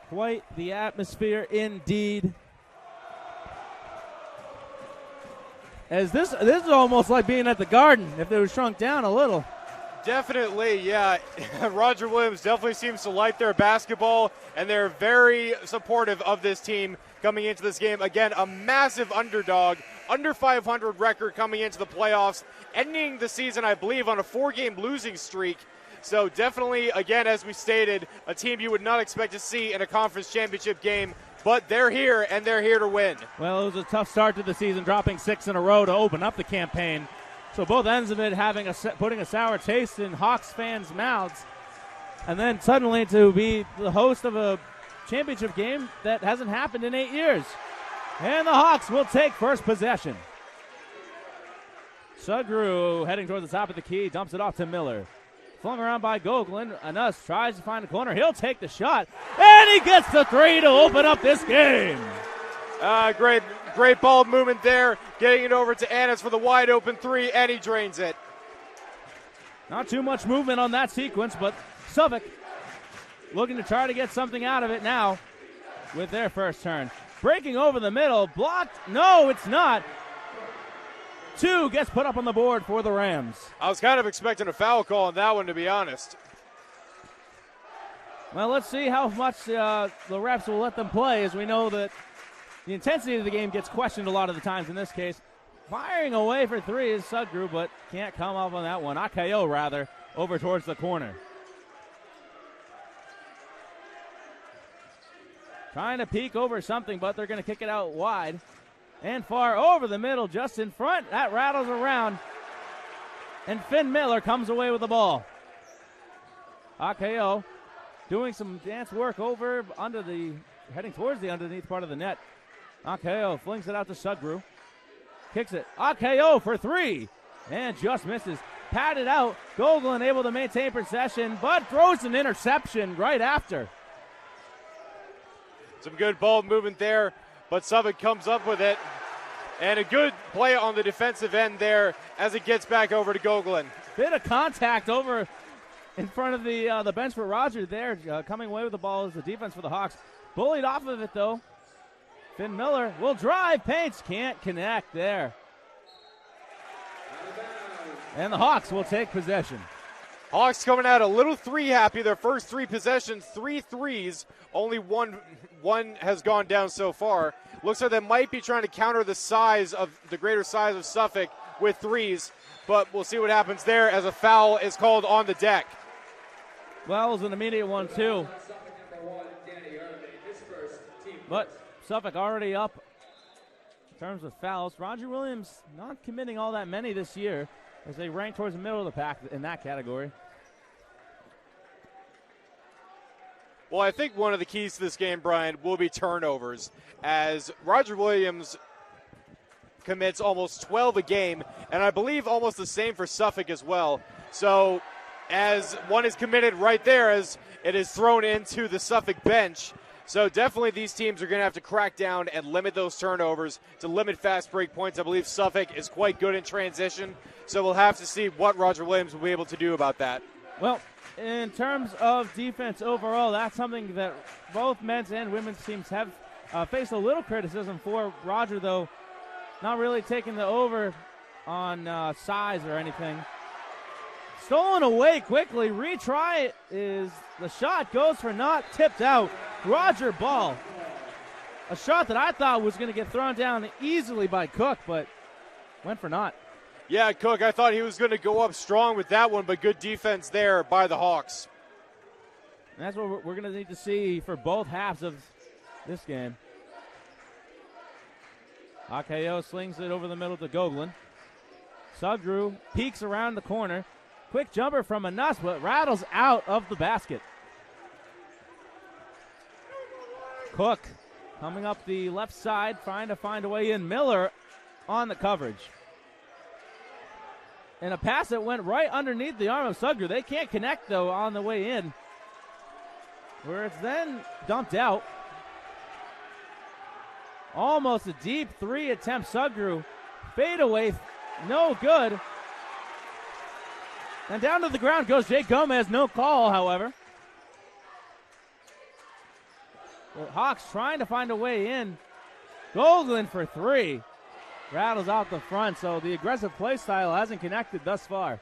Quite the atmosphere indeed. As this is almost like being at the Garden if it was shrunk down a little. Definitely, yeah. Roger Williams definitely seems to like their basketball, and they're very supportive of this team coming into this game. Again, a massive underdog, under 500 record coming into the playoffs, ending the season, I believe, on a 4-game losing streak. So definitely, again, as we stated, a team you would not expect to see in a conference championship game, but they're here, and they're here to win. Well, it was a tough start to the season, dropping 6 in a row to open up the campaign. So both ends of it putting a sour taste in Hawks fans' mouths. And then suddenly to be the host of a championship game that hasn't happened in 8 years. And the Hawks will take first possession. Sugru heading towards the top of the key, dumps it off to Miller. Flung around by Gogolin. Anus tries to find a corner. He'll take the shot. And he gets the 3 to open up this game. Great ball movement there. Getting it over to Annis for the wide open 3, and he drains it. Not too much movement on that sequence, but Suffolk looking to try to get something out of it now with their first turn. Breaking over the middle. Blocked. No, it's not. 2 gets put up on the board for the Rams. I was kind of expecting a foul call on that one, to be honest. Well, let's see how much the refs will let them play, as we know that the intensity of the game gets questioned a lot of the times in this case. Firing away for 3 is Sugru, but can't come up on that one. Ah Kao, rather, over towards the corner. Trying to peek over something, but they're going to kick it out wide. And far over the middle, just in front. That rattles around. And Finn Miller comes away with the ball. Ah Kao doing some dance work over heading towards the underneath part of the net. Ah Kao flings it out to Sugru. Kicks it. Ah Kao for 3. And just misses. Patted out. Gogolin able to maintain possession, but throws an interception right after. Some good ball movement there, but Suffolk comes up with it. And a good play on the defensive end there as it gets back over to Gogolin. Bit of contact over in front of the bench for Roger there. Coming away with the ball is the defense for the Hawks. Bullied off of it, though. Finn Miller will drive, paints, can't connect there. And the Hawks will take possession. Hawks coming out a little 3 happy. Their first 3 possessions, 3 threes. Only one has gone down so far. Looks like they might be trying to counter the greater size of Suffolk with 3s, but we'll see what happens there as a foul is called on the deck. Well, it was an immediate one, too. But Suffolk already up in terms of fouls. Roger Williams not committing all that many this year as they rank towards the middle of the pack in that category. Well, I think one of the keys to this game, Brian, will be turnovers, as Roger Williams commits almost 12 a game, and I believe almost the same for Suffolk as well. So as one is committed right there as it is thrown into the Suffolk bench. So definitely these teams are going to have to crack down and limit those turnovers to limit fast break points. I believe Suffolk is quite good in transition, so we'll have to see what Roger Williams will be able to do about that. Well, in terms of defense overall, that's something that both men's and women's teams have faced a little criticism for. Roger, though, not really taking the over on size or anything. Stolen away quickly. Retry is the shot goes for naught, tipped out. Roger ball. A shot that I thought was going to get thrown down easily by Cook, but went for naught. Yeah, Cook, I thought he was going to go up strong with that one, but good defense there by the Hawks. And that's what we're going to need to see for both halves of this game. Ah Kao slings it over the middle to Gogolin. Sugru peeks around the corner. Quick jumper from Anus, but rattles out of the basket. Cook coming up the left side, trying to find a way in. Miller on the coverage. And a pass that went right underneath the arm of Sugru. They can't connect, though, on the way in, where it's then dumped out. Almost a deep 3 attempt. Sugru fade away, no good. And down to the ground goes Jake Gomez. No call, however. The Hawks trying to find a way in. Goldlin for three. Rattles out the front, so the aggressive play style hasn't connected thus far.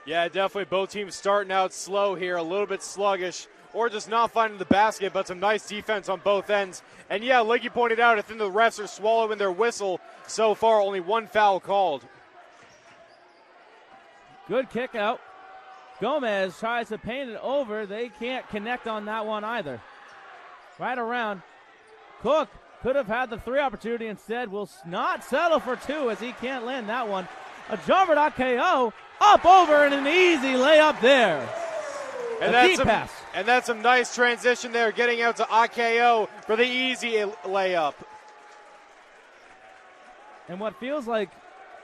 Yeah, definitely both teams starting out slow here, a little bit sluggish, or just not finding the basket, but some nice defense on both ends. And yeah, like you pointed out, I think the refs are swallowing their whistle so far, only one foul called. Good kick out. Gomez tries to paint it over. They can't connect on that one either. Right around. Cook could have had the three opportunity, instead will not settle for two as he can't land that one. A jumper to Ah Kao, up over and an easy layup there. And that's some nice transition there, getting out to Ah Kao for the easy layup. And what feels like,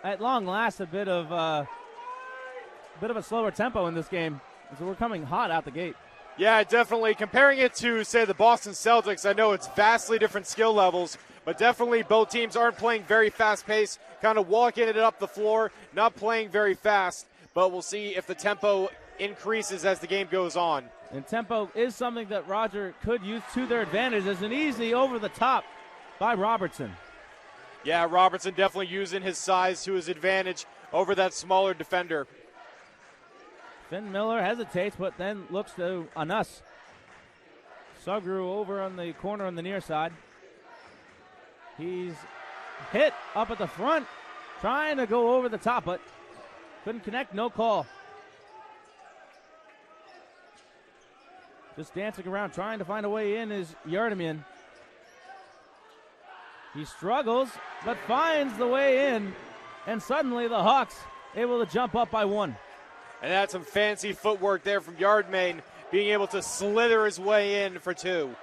at long last, a bit of a slower tempo in this game, as we're coming hot out the gate. Yeah, definitely. Comparing it to, say, the Boston Celtics, I know it's vastly different skill levels, but definitely both teams aren't playing very fast-paced, kind of walking it up the floor, not playing very fast, but we'll see if the tempo increases as the game goes on. And tempo is something that Roger could use to their advantage as an easy over the top by Robertson. Yeah, Robertson definitely using his size to his advantage over that smaller defender. Finn Miller hesitates, but then looks to Anas. Sugru over on the corner on the near side. He's hit up at the front, trying to go over the top, but couldn't connect, no call. Just dancing around, trying to find a way in is Yardimian. He struggles, but finds the way in, and suddenly the Hawks able to jump up by one. And that's some fancy footwork there from Yardmain, being able to slither his way in for two.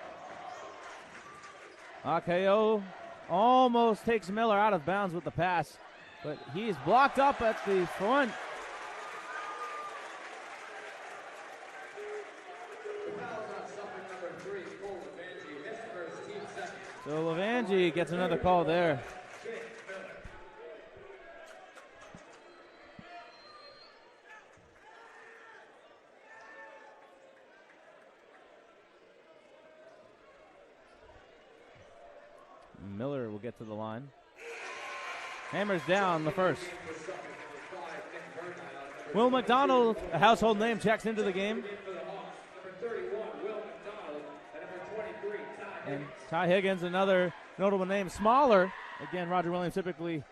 Ah Kao almost takes Miller out of bounds with the pass, but he's blocked up at the front. So Levangie gets another call there. Miller will get to the line. Hammers down the first. Will McDonald, a household name, checks into the game. And Ty Higgins, another notable name, smaller. Again, Roger Williams typically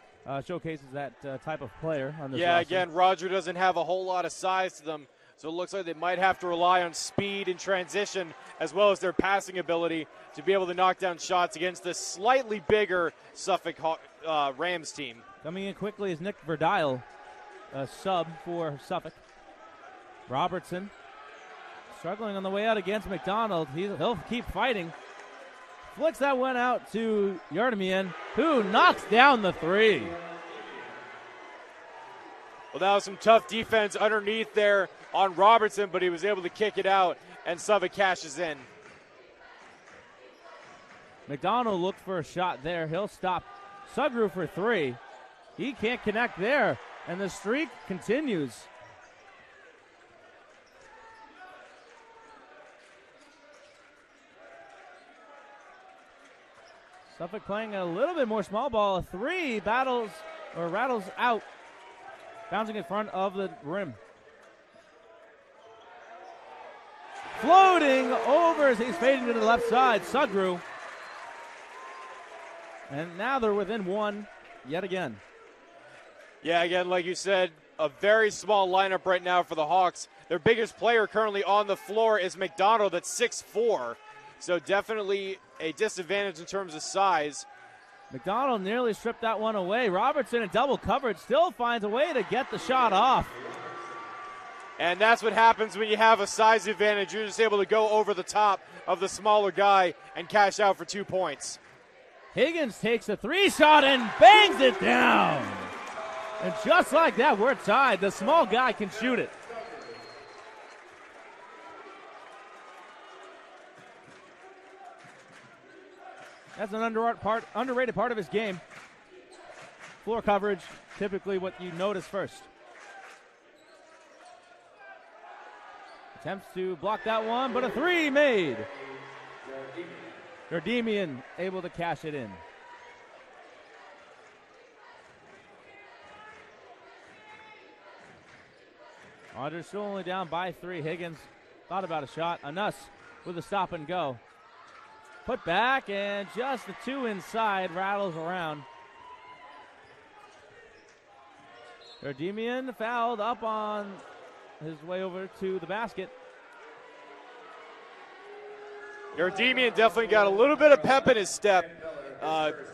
showcases that type of player on this roster. Again, Roger doesn't have a whole lot of size to them, so it looks like they might have to rely on speed and transition as well as their passing ability to be able to knock down shots against this slightly bigger Suffolk Rams team. Coming in quickly is Nick Verdile, a sub for Suffolk. Robertson struggling on the way out against McDonald. He'll keep fighting. Flicks that one out to Yardimian, who knocks down the three. Well, that was some tough defense underneath there on Robertson, but he was able to kick it out, and Suffolk cashes in. McDonald looked for a shot there. He'll stop Sugru for three. He can't connect there, and the streak continues. Suffolk playing a little bit more small ball. A three rattles out, bouncing in front of the rim. Floating over as he's fading to the left side, Sugru. And now they're within one yet again. Yeah, again, like you said, a very small lineup right now for the Hawks. Their biggest player currently on the floor is McDonald at 6'4". So definitely a disadvantage in terms of size. McDonald nearly stripped that one away. Robertson in double coverage still finds a way to get the shot off. And that's what happens when you have a size advantage. You're just able to go over the top of the smaller guy and cash out for 2 points. Higgins takes a three shot and bangs it down. And just like that, we're tied. The small guy can shoot it. That's an underrated part of his game. Floor coverage, typically what you notice first. Attempts to block that one, but a three made. Gardemian able to cash it in. Rogers still only down by 3. Higgins thought about a shot. Anus with a stop and go. Put back, and just the 2 inside, rattles around. Gardemian fouled up on his way over to the basket. Gardemian definitely got a little bit of pep in his step.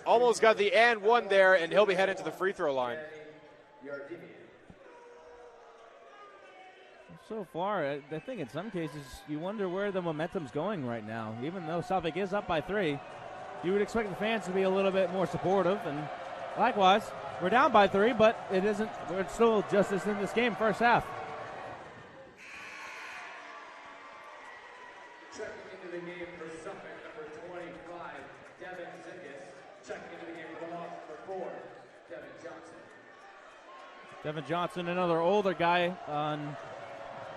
Almost got the and one there, and he'll be heading to the free throw line. So far, I think in some cases you wonder where the momentum's going right now. Even though Suffolk is up by 3, you would expect the fans to be a little bit more supportive. And likewise, we're down by 3, but it isn't. We're still just as in this game, first half. Checking into the game for Suffolk, number 25, Devin Zinkis. Checking into the game for the Hawks, number 4, Devin Johnson. Devin Johnson, another older guy on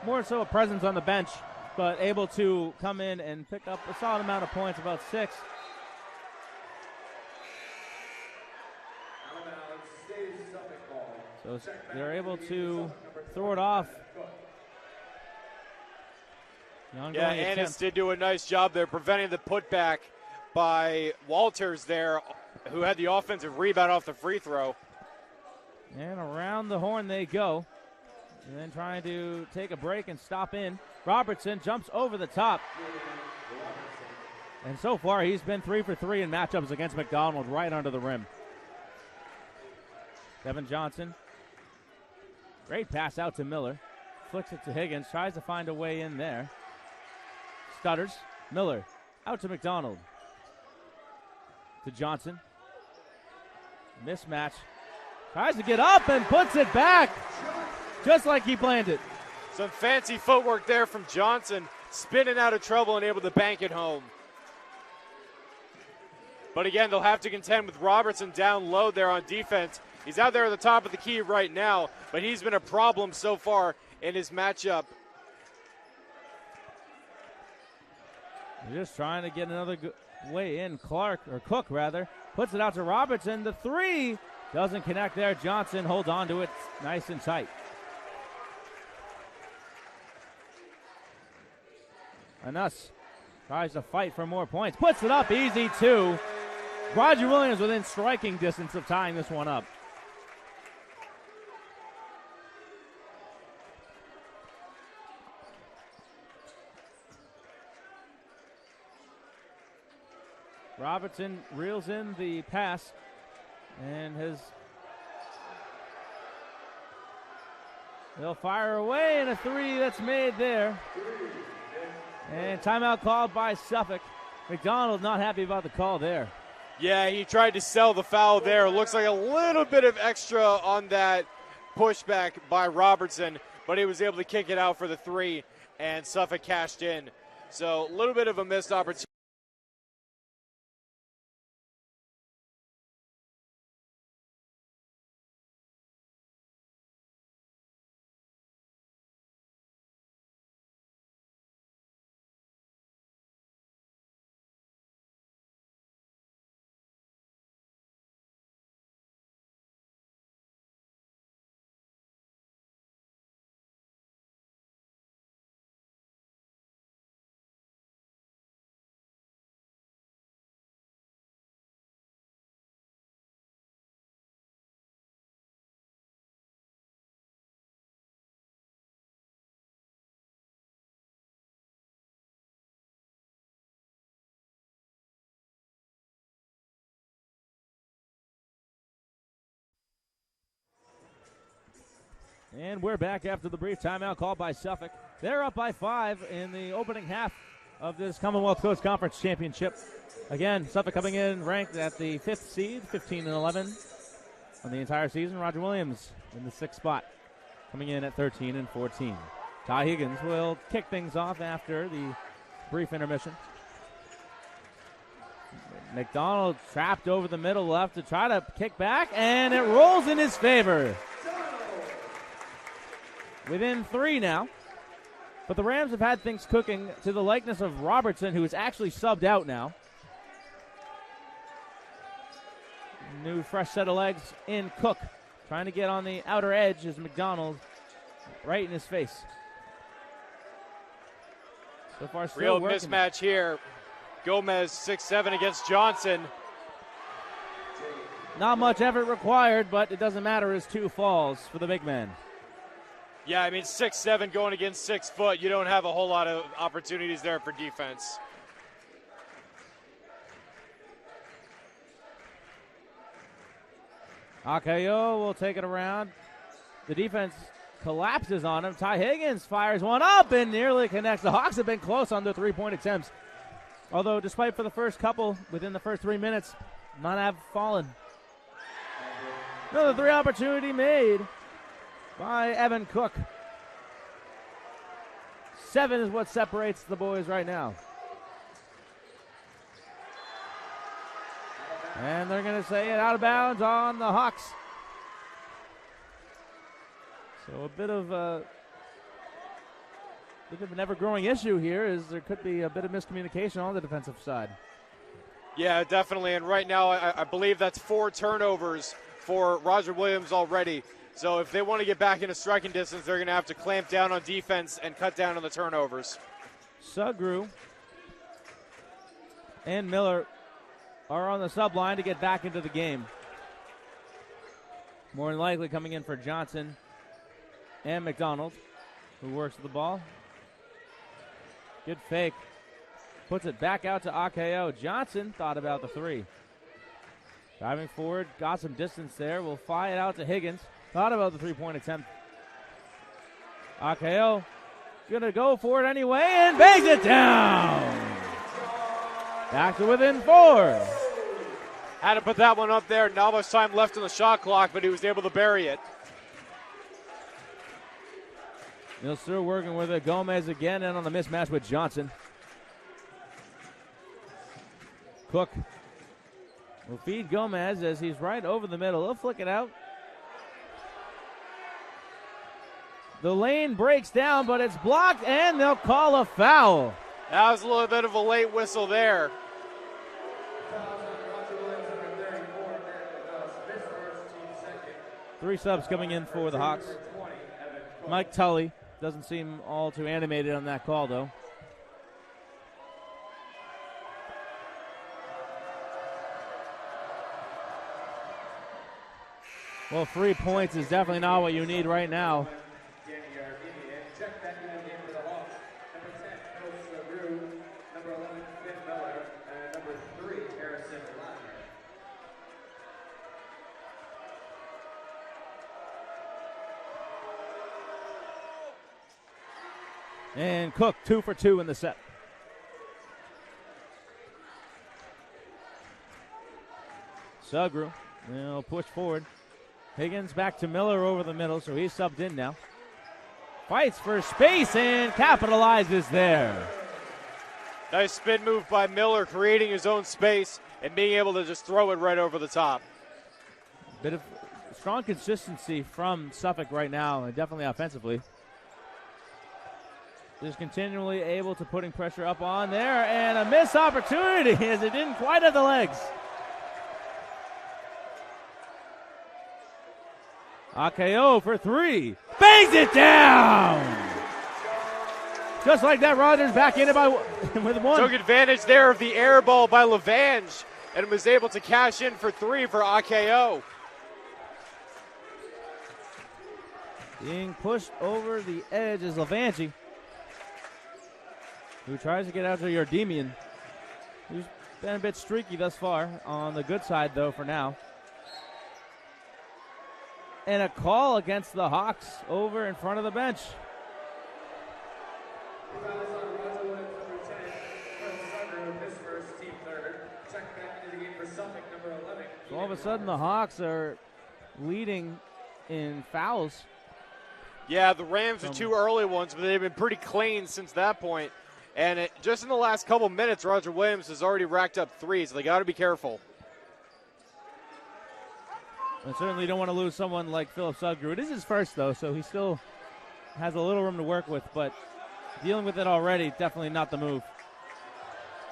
more so a presence on the bench, but able to come in and pick up a solid amount of points, about 6. So they're able to throw it off. Yeah, Annis did do a nice job there preventing the putback by Walters there, who had the offensive rebound off the free throw. And around the horn they go. And then trying to take a break and stop in. Robertson jumps over the top. And so far he's been 3 for 3 in matchups against McDonald right under the rim. Devin Johnson. Great pass out to Miller. Flicks it to Higgins. Tries to find a way in there. Stutters. Miller out to McDonald. To Johnson. Mismatch. Tries to get up and puts it back. Just like he planned it. Some fancy footwork there from Johnson, spinning out of trouble and able to bank it home. But again, they'll have to contend with Robertson down low there on defense. He's out there at the top of the key right now, but he's been a problem so far in his matchup. They're just trying to get another way in. Cook rather, puts it out to Robertson. The 3 doesn't connect there. Johnson holds on to it nice and tight. Anus tries to fight for more points. Puts it up easy, too. Roger Williams within striking distance of tying this one up. Robertson reels in the pass and they'll fire away, and a 3 that's made there. And timeout called by Suffolk. McDonald not happy about the call there. Yeah, he tried to sell the foul there. Looks like a little bit of extra on that pushback by Robertson, but he was able to kick it out for the 3, and Suffolk cashed in. So a little bit of a missed opportunity. And we're back after the brief timeout called by Suffolk. They're up by 5 in the opening half of this Commonwealth Coast Conference Championship. Again, Suffolk coming in ranked at the 5th seed, 15-11 on the entire season. Roger Williams in the 6th spot, coming in at 13-14. Ty Higgins will kick things off after the brief intermission. McDonald trapped over the middle left to try to kick back, and it rolls in his favor. Within 3 now. But the Rams have had things cooking to the likeness of Robertson, who is actually subbed out now. New fresh set of legs in Cook. Trying to get on the outer edge is McDonald. Right in his face. So far, still real working. Mismatch here. Gomez 6'7" against Johnson. Not much effort required, but it doesn't matter as 2 falls for the big man. Yeah, I mean 6'7" going against 6 foot. You don't have a whole lot of opportunities there for defense. Ah Kao will take it around. The defense collapses on him. Ty Higgins fires one up and nearly connects. The Hawks have been close on their 3-point attempts. Although, despite for the first couple, within the first 3 minutes, none have fallen. Another 3 opportunity made by Evan Cook. 7 is what separates the boys right now. And they're going to say it out of bounds on the Hawks. So a bit of an ever-growing issue here is there could be a bit of miscommunication on the defensive side. Yeah, definitely. And right now, I believe that's 4 turnovers for Roger Williams already. So if they want to get back into striking distance, they're going to have to clamp down on defense and cut down on the turnovers. Sugru and Miller are on the sub line to get back into the game. More than likely coming in for Johnson and McDonald, who works the ball. Good fake. Puts it back out to Ah Kao. Johnson thought about the 3. Driving forward, got some distance there. Will fly it out to Higgins. Thought about the 3-point attempt. Ah Kao gonna go for it anyway and bangs it down. Back to within 4. Had to put that one up there. Not much time left on the shot clock, but he was able to bury it. They're still working with it. Gomez again in on the mismatch with Johnson. Cook will feed Gomez as he's right over the middle. He'll flick it out. The lane breaks down, but it's blocked, and they'll call a foul. That was a little bit of a late whistle there. 3 subs coming in for the Hawks. Mike Tully doesn't seem all too animated on that call, though. Well, 3 points is definitely not what you need right now. And Cook 2 for 2 in the set. Sugru will push forward. Higgins back to Miller over the middle, so he's subbed in now. Fights for space and capitalizes there. Nice spin move by Miller, creating his own space and being able to just throw it right over the top. Bit of strong consistency from Suffolk right now, and definitely offensively. Just continually able to putting pressure up on there, and a missed opportunity as it didn't quite have the legs. Ah Kao for 3. Bangs it down! Just like that, Rogers back in it with 1. Took advantage there of the air ball by Levange and was able to cash in for 3 for Ah Kao. Being pushed over the edge is Levange, who tries to get out to Yardemian, who's been a bit streaky thus far. On the good side, though, for now. And a call against the Hawks over in front of the bench. So all of a sudden, the Hawks are leading in fouls. Yeah, the Rams are 2 early ones, but they've been pretty clean since that point. And just in the last couple minutes, Roger Williams has already racked up 3, so they got to be careful. And certainly don't want to lose someone like Philip Sugru. It is his first, though, so he still has a little room to work with, but dealing with it already, definitely not the move.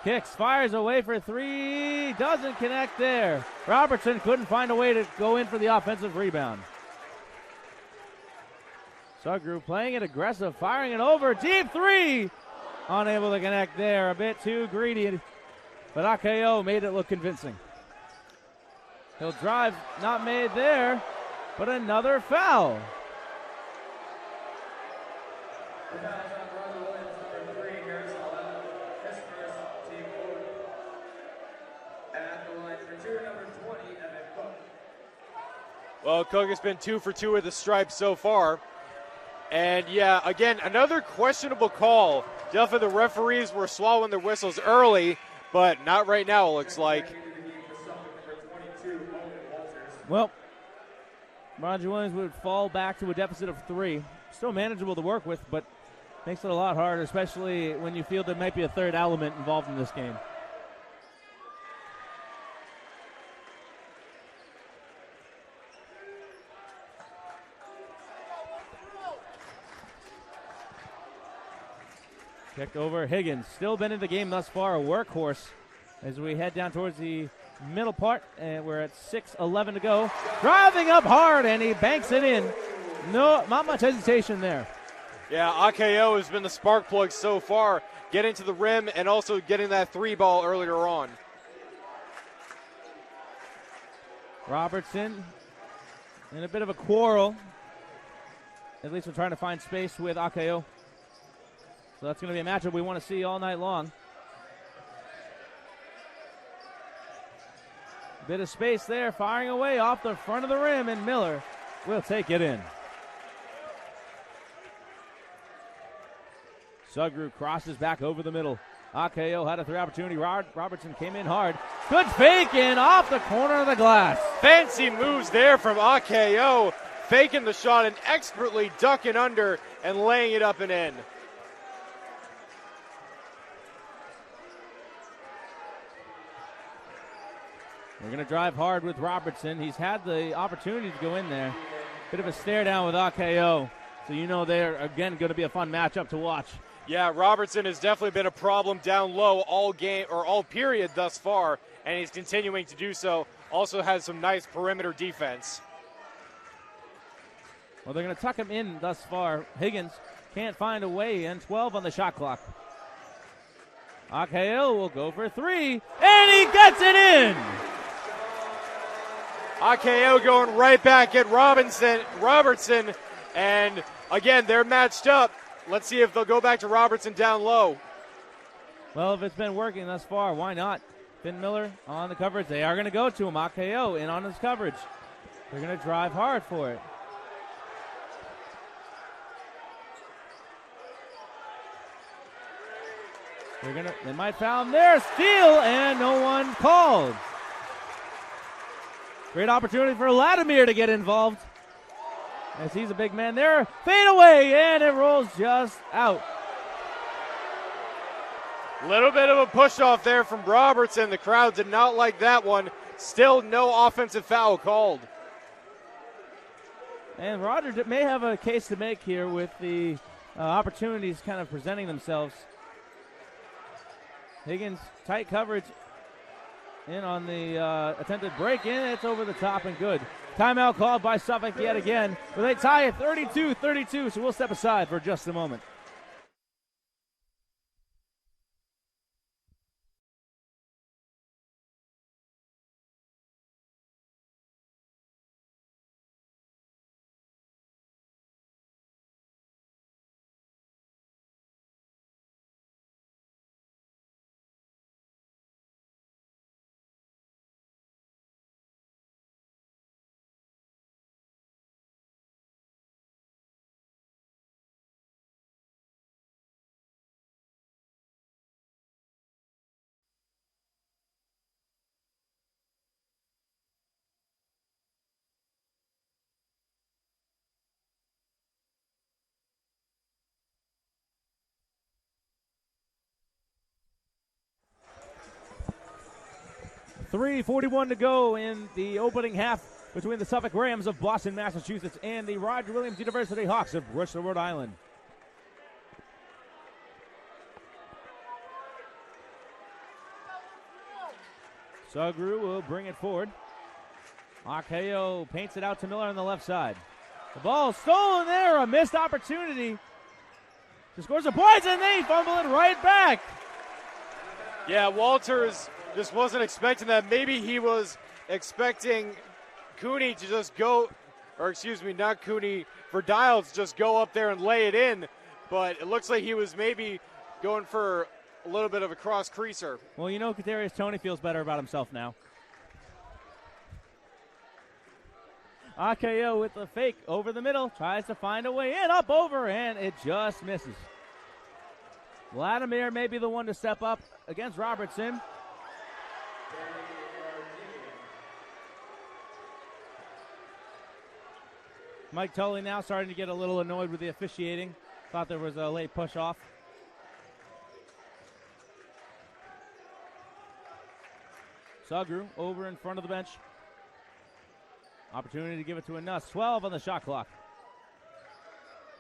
Kicks, fires away for three, doesn't connect there. Robertson couldn't find a way to go in for the offensive rebound. Sugru playing it aggressive, firing it over, deep three. Unable to connect there, a bit too greedy, but Ah Kao made it look convincing. He'll drive, not made there, but another foul. Well, Cook has been 2 for 2 with the stripes so far. And yeah, again, another questionable call. Definitely the referees were swallowing their whistles early, but not right now, it looks like. Well, Roger Williams would fall back to a deficit of 3. Still manageable to work with, but makes it a lot harder, especially when you feel there might be a third element involved in this game. Kick over Higgins. Still been in the game thus far, a workhorse as we head down towards the middle part, and we're at 6:11 to go. Driving up hard, and he banks it in. No, not much hesitation there. Yeah, Ah Kao has been the spark plug so far, getting to the rim and also getting that 3 ball earlier on. Robertson in a bit of a quarrel. At least we're trying to find space with Ah Kao. So that's going to be a matchup we want to see all night long. Bit of space there, firing away off the front of the rim, and Miller will take it in. Sugru crosses back over the middle. Ah Kao had a 3 opportunity. Robertson came in hard. Good fake and off the corner of the glass. Fancy moves there from Ah Kao, faking the shot and expertly ducking under and laying it up and in. We're going to drive hard with Robertson. He's had the opportunity to go in there. Bit of a stare down with Ah Kao. So you know they're, again, going to be a fun matchup to watch. Yeah, Robertson has definitely been a problem down low all game or all period thus far, and he's continuing to do so. Also has some nice perimeter defense. Well, they're going to tuck him in thus far. Higgins can't find a way in. 12 on the shot clock. Ah Kao will go for 3, and he gets it in! Ah Kao going right back at Robertson, and again, they're matched up. Let's see if they'll go back to Robertson down low. Well, if it's been working thus far, why not? Finn Miller on the coverage. They are going to go to him. Ah Kao in on his coverage. They're going to drive hard for it. They might foul him there. Steal, and no one called. Great opportunity for Latimer to get involved, as he's a big man there. Fade away, and it rolls just out. Little bit of a push off there from Robertson. The crowd did not like that one. Still no offensive foul called. And Roger may have a case to make here with the opportunities kind of presenting themselves. Higgins, tight coverage in on the attempted break in. It's over the top and good. Timeout called by Suffolk yet again. But they tie it 32-32, so we'll step aside for just a moment. .341 to go in the opening half between the Suffolk Rams of Boston, Massachusetts, and the Roger Williams University Hawks of Bristol, Rhode Island. Sugru will bring it forward. Ah Kao paints it out to Miller on the left side. The ball stolen there, a missed opportunity. He scores the points and they fumble it right back. Yeah, Walters just wasn't expecting that. Maybe he was expecting Cooney to just go, or excuse me, not Cooney, Verdile to just go up there and lay it in. But it looks like he was maybe going for a little bit of a cross creaser. Well, you know, Kadarius Toney feels better about himself now. Ah Kao with the fake over the middle, tries to find a way in, up over, and it just misses. Vladimir may be the one to step up against Robertson. Mike Tully now starting to get a little annoyed with the officiating. Thought there was a late push off. Sugru over in front of the bench. Opportunity to give it to a Nuss. 12 on the shot clock.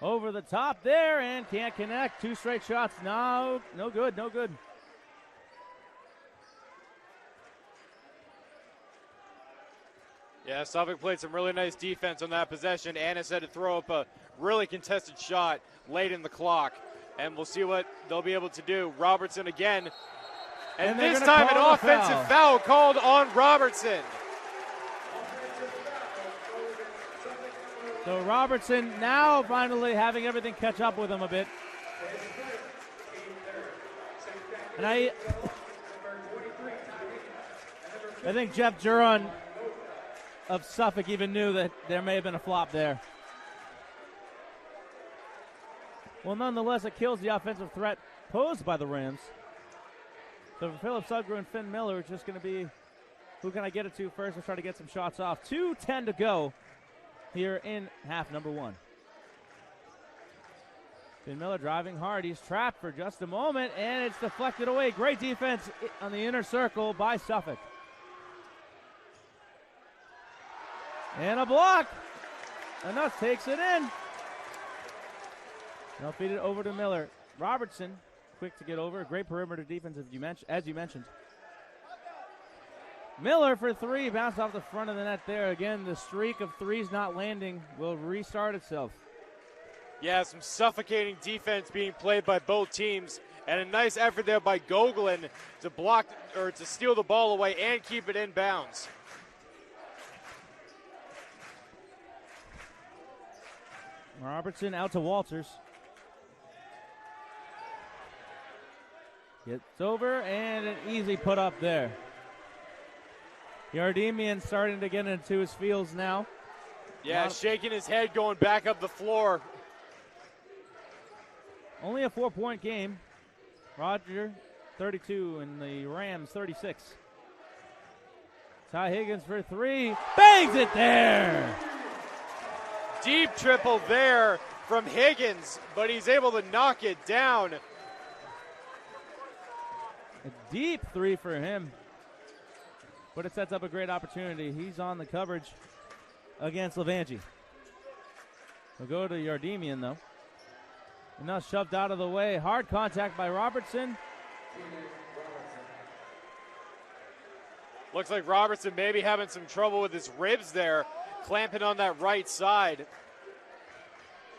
Over the top there and can't connect. 2 straight shots. No good, no good. Yeah, Suffolk played some really nice defense on that possession. Annis had to throw up a really contested shot late in the clock. And we'll see what they'll be able to do. Robertson again. And this time an offensive foul called on Robertson. So Robertson now finally having everything catch up with him a bit. And I think Jeff Juron of Suffolk even knew that there may have been a flop there. Well, nonetheless, it kills the offensive threat posed by the Rams. So for Philip Sugru and Finn Miller, it's just going to be who can I get it to first and try to get some shots off. 2:10 to go here in half number 1. Finn Miller driving hard. He's trapped for just a moment, and it's deflected away. Great defense on the inner circle by Suffolk. And a block. And Nuss takes it in. They'll feed it over to Miller. Robertson, quick to get over. Great perimeter defense, as you mentioned. Miller for 3, bounced off the front of the net there. Again, the streak of threes not landing will restart itself. Yeah, some suffocating defense being played by both teams, and a nice effort there by Gogolin to block or to steal the ball away and keep it in bounds. Robertson out to Walters. Gets over, and an easy put up there. Yardemian starting to get into his feels now. Yeah, shaking his head, going back up the floor. Only a 4-point game. Roger, 32, and the Rams, 36. Ty Higgins for 3. Bangs it there! Deep triple there from Higgins, but he's able to knock it down. A deep 3 for him. But it sets up a great opportunity. He's on the coverage against Levangie. We'll go to Yardemian, though. And now shoved out of the way. Hard contact by Robertson. Looks like Robertson maybe having some trouble with his ribs there, clamping on that right side.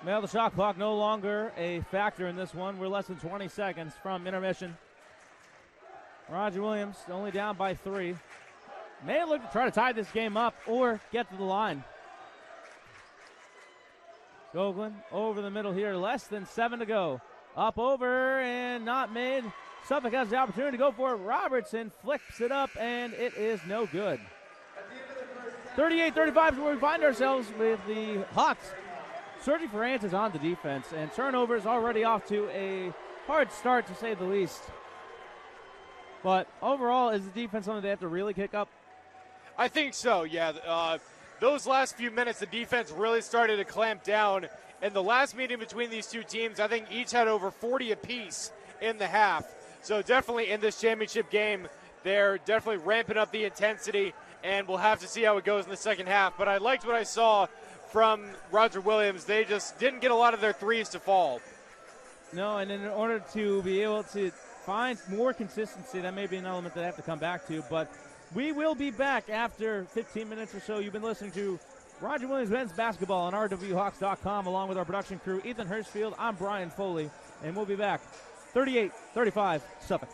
Well, the shot clock no longer a factor in this one. We're less than 20 seconds from intermission. Roger Williams only down by 3. May look to try to tie this game up or get to the line. Gogolin over the middle here. Less than 7 to go. Up over and not made. Suffolk has the opportunity to go for it. Robertson flicks it up and it is no good. 38-35 is where we find ourselves with the Hawks searching for answers on the defense. And turnovers already off to a hard start, to say the least. But overall, is the defense something they have to really kick up? I think so, yeah. Those last few minutes, the defense really started to clamp down. In the last meeting between these two teams, I think each had over 40 apiece in the half. So definitely in this championship game, they're definitely ramping up the intensity, and we'll have to see how it goes in the second half. But I liked what I saw from Roger Williams. They just didn't get a lot of their threes to fall. No, and in order to be able to find more consistency, that may be an element that they have to come back to. But We will be back after 15 minutes or so. You've been listening to Roger Williams Men's Basketball on RWHawks.com along with our production crew, Ethan Hirschfield. I'm Brian Foley, and we'll be back. 38-35, Suffolk.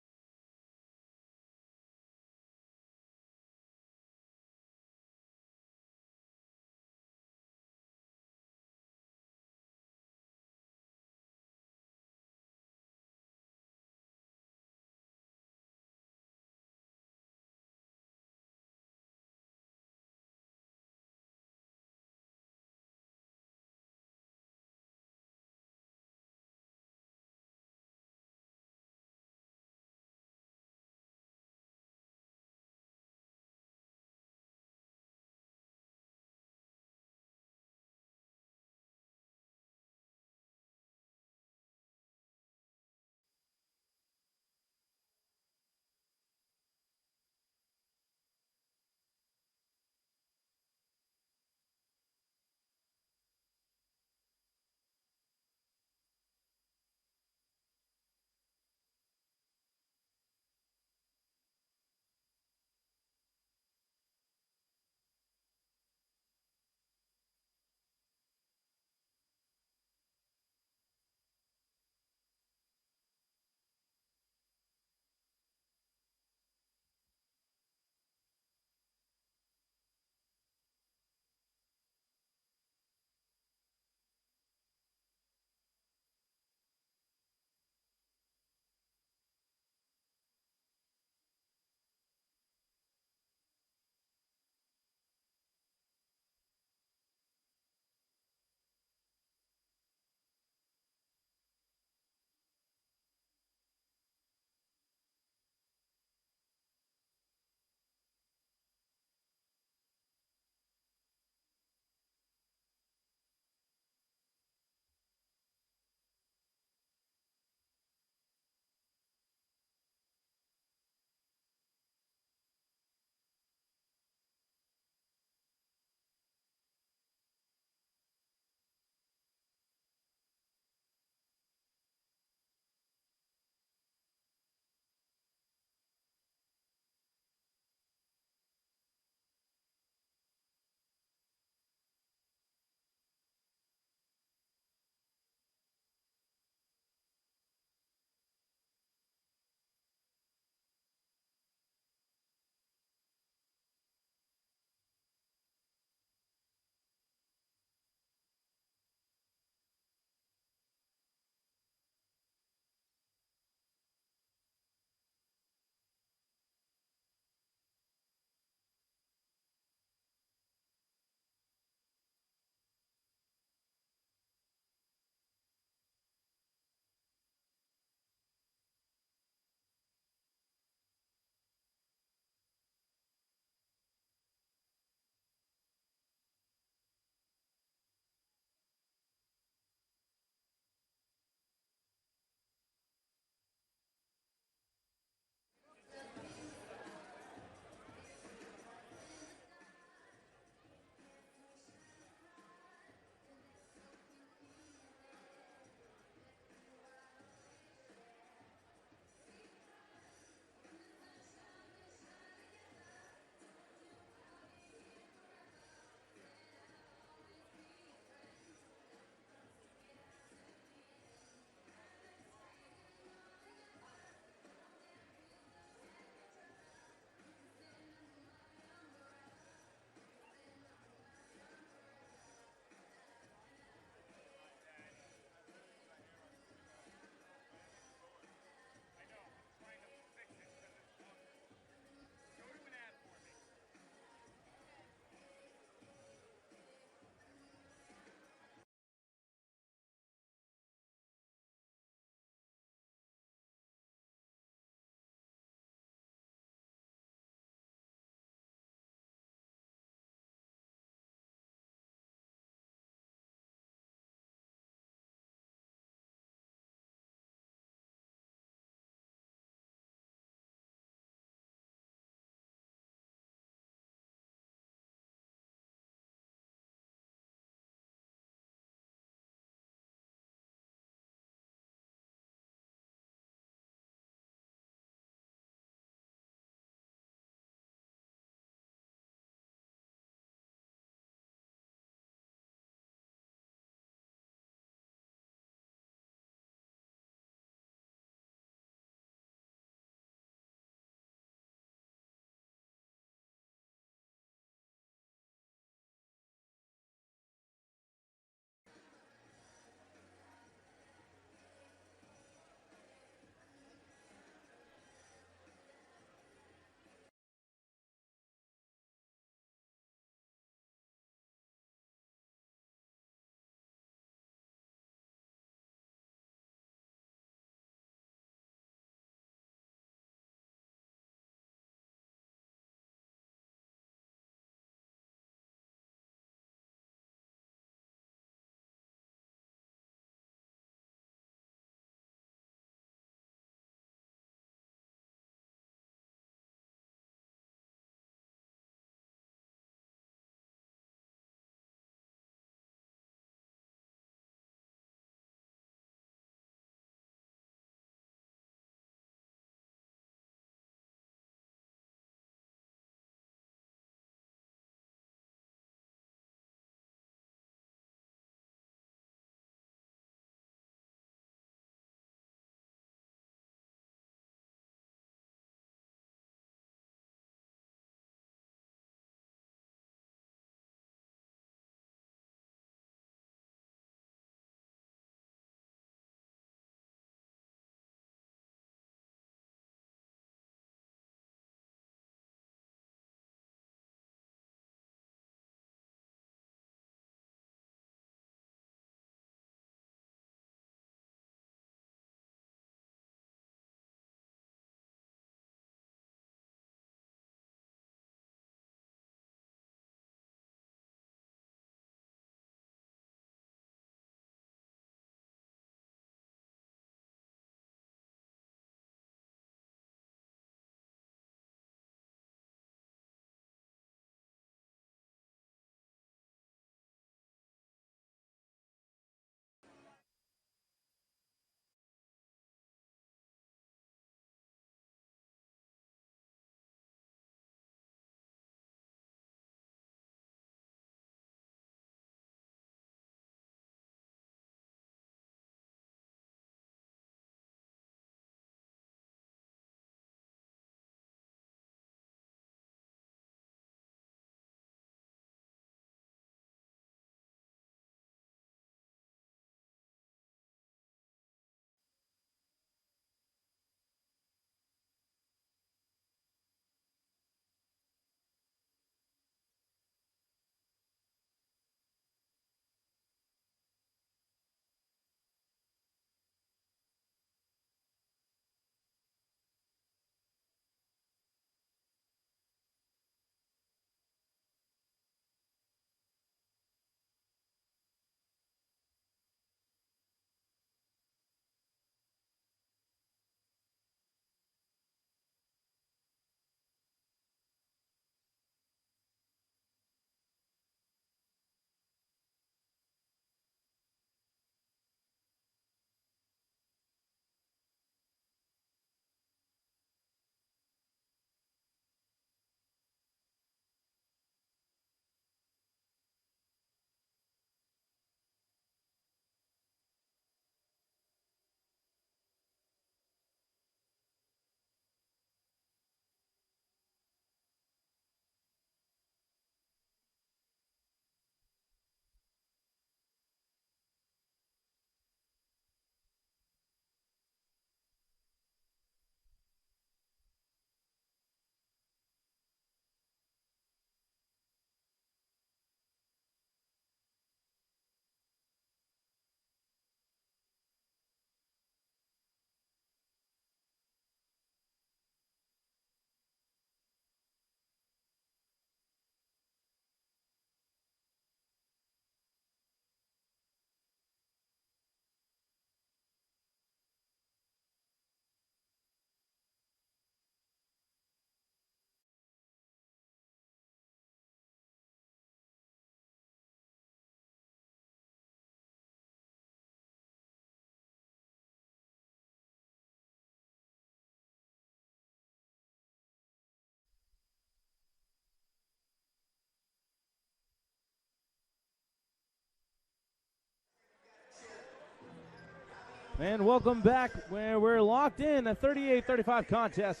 And welcome back, where we're locked in a 38-35 contest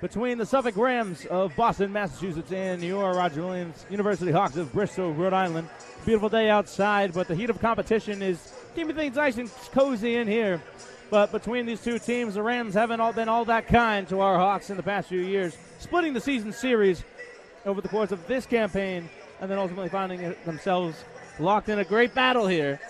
between the Suffolk Rams of Boston, Massachusetts, and your Roger Williams University Hawks of Bristol, Rhode Island. Beautiful day outside, but the heat of competition is keeping things nice and cozy in here. But between these two teams, the Rams haven't been all that kind to our Hawks in the past few years, splitting the season series over the course of this campaign, and then ultimately finding themselves locked in a great battle here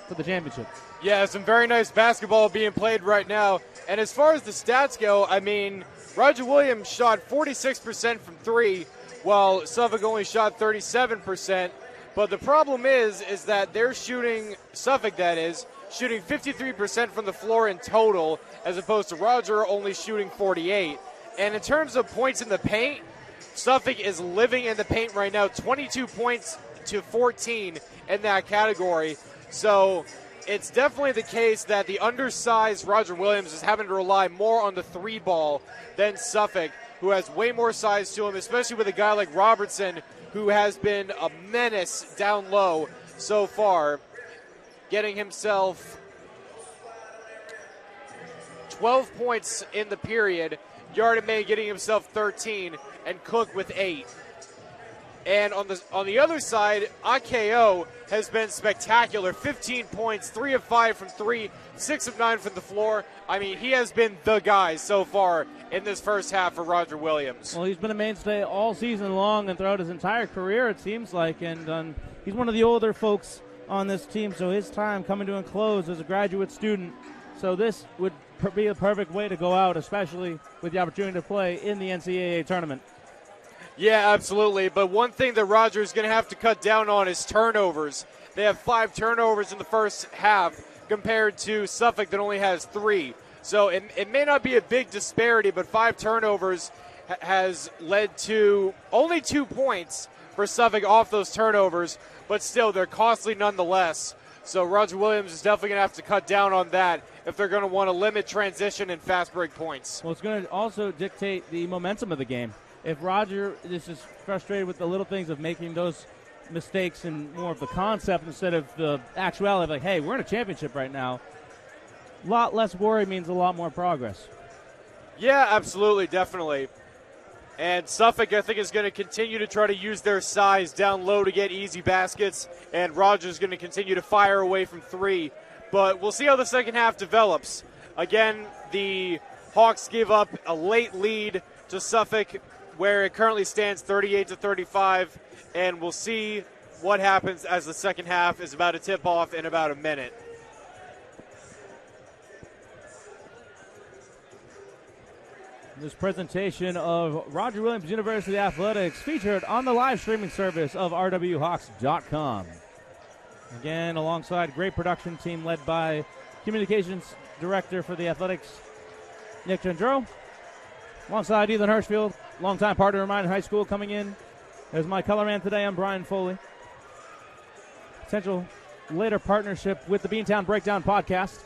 for the championship. Yeah, some very nice basketball being played right now. And as far as the stats go, I mean, Roger Williams shot 46% from three, while Suffolk only shot 37%. But the problem is that they're shooting, Suffolk that is, shooting 53% from the floor in total, as opposed to Roger only shooting 48. And in terms of points in the paint, Suffolk is living in the paint right now, 22 points to 14 in that category. So it's definitely the case that the undersized Roger Williams is having to rely more on the three ball than Suffolk, who has way more size to him, especially with a guy like Robertson, who has been a menace down low so far, getting himself 12 points in the period. Yardimay getting himself 13, and Cook with 8. And on the other side, Ah Kao has been spectacular. 15 points, 3 of 5 from 3, 6 of 9 from the floor. I mean, he has been the guy so far in this first half for Roger Williams. Well, he's been a mainstay all season long and throughout his entire career, it seems like. And he's one of the older folks on this team, so his time coming to a close as a graduate student. So this would be a perfect way to go out, especially with the opportunity to play in the NCAA tournament. Yeah, absolutely. But one thing that Roger is going to have to cut down on is turnovers. They have 5 turnovers in the first half compared to Suffolk that only has 3. So it may not be a big disparity, but 5 turnovers has led to only 2 points for Suffolk off those turnovers, but still they're costly nonetheless. So Roger Williams is definitely going to have to cut down on that if they're going to want to limit transition and fast break points. Well, it's going to also dictate the momentum of the game. If Roger is just frustrated with the little things of making those mistakes and more of the concept instead of the actuality, like, hey, we're in a championship right now, a lot less worry means a lot more progress. Yeah, absolutely, definitely. And Suffolk, I think, is going to continue to try to use their size down low to get easy baskets, and Roger's going to continue to fire away from 3. But we'll see how the second half develops. Again, the Hawks give up a late lead to Suffolk, where it currently stands 38-35, and we'll see what happens as the second half is about to tip off in about a minute. This presentation of Roger Williams University Athletics featured on the live streaming service of rwhawks.com. Again, alongside great production team led by Communications Director for the Athletics, Nick Gendro. Alongside Ethan Hirschfield, longtime partner of mine in high school, coming in as my color man today. I'm Brian Foley. Potential later partnership with the Beantown Breakdown podcast.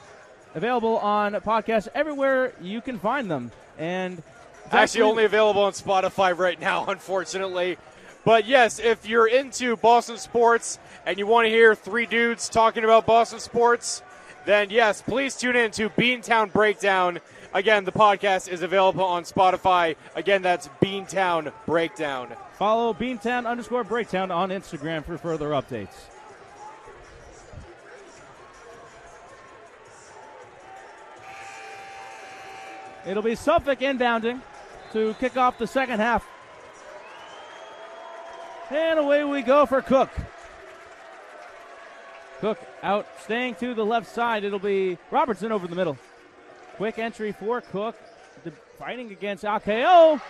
Available on podcasts everywhere you can find them. And actually only available on Spotify right now, unfortunately. But yes, if you're into Boston sports and you want to hear 3 dudes talking about Boston sports, then yes, please tune in to Beantown Breakdown. Again, the podcast is available on Spotify. Again, that's Beantown Breakdown. Follow Beantown_Breakdown on Instagram for further updates. It'll be Suffolk inbounding to kick off the second half. And away we go for Cook. Cook out, staying to the left side. It'll be Robertson over the middle. Quick entry for Cook, fighting against Ah Kao.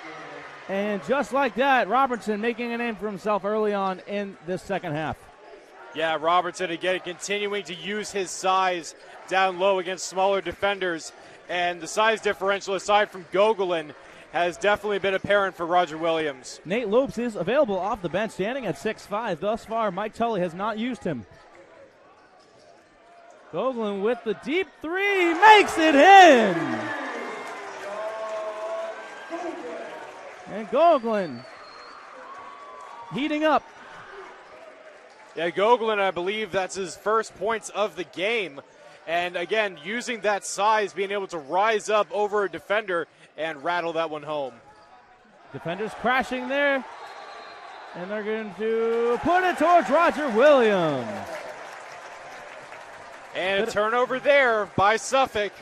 And just like that, Robertson making a name for himself early on in this second half. Yeah, Robertson again continuing to use his size down low against smaller defenders. And the size differential, aside from Gogolin, has definitely been apparent for Roger Williams. Nate Lopes is available off the bench, standing at 6'5". Thus far, Mike Tully has not used him. Gogolin with the deep 3, makes it in! And Gogolin heating up. Yeah, Gogolin, I believe that's his first points of the game. And again, using that size, being able to rise up over a defender and rattle that one home. Defenders crashing there. And they're going to put it towards Roger Williams. And a turnover there by Suffolk.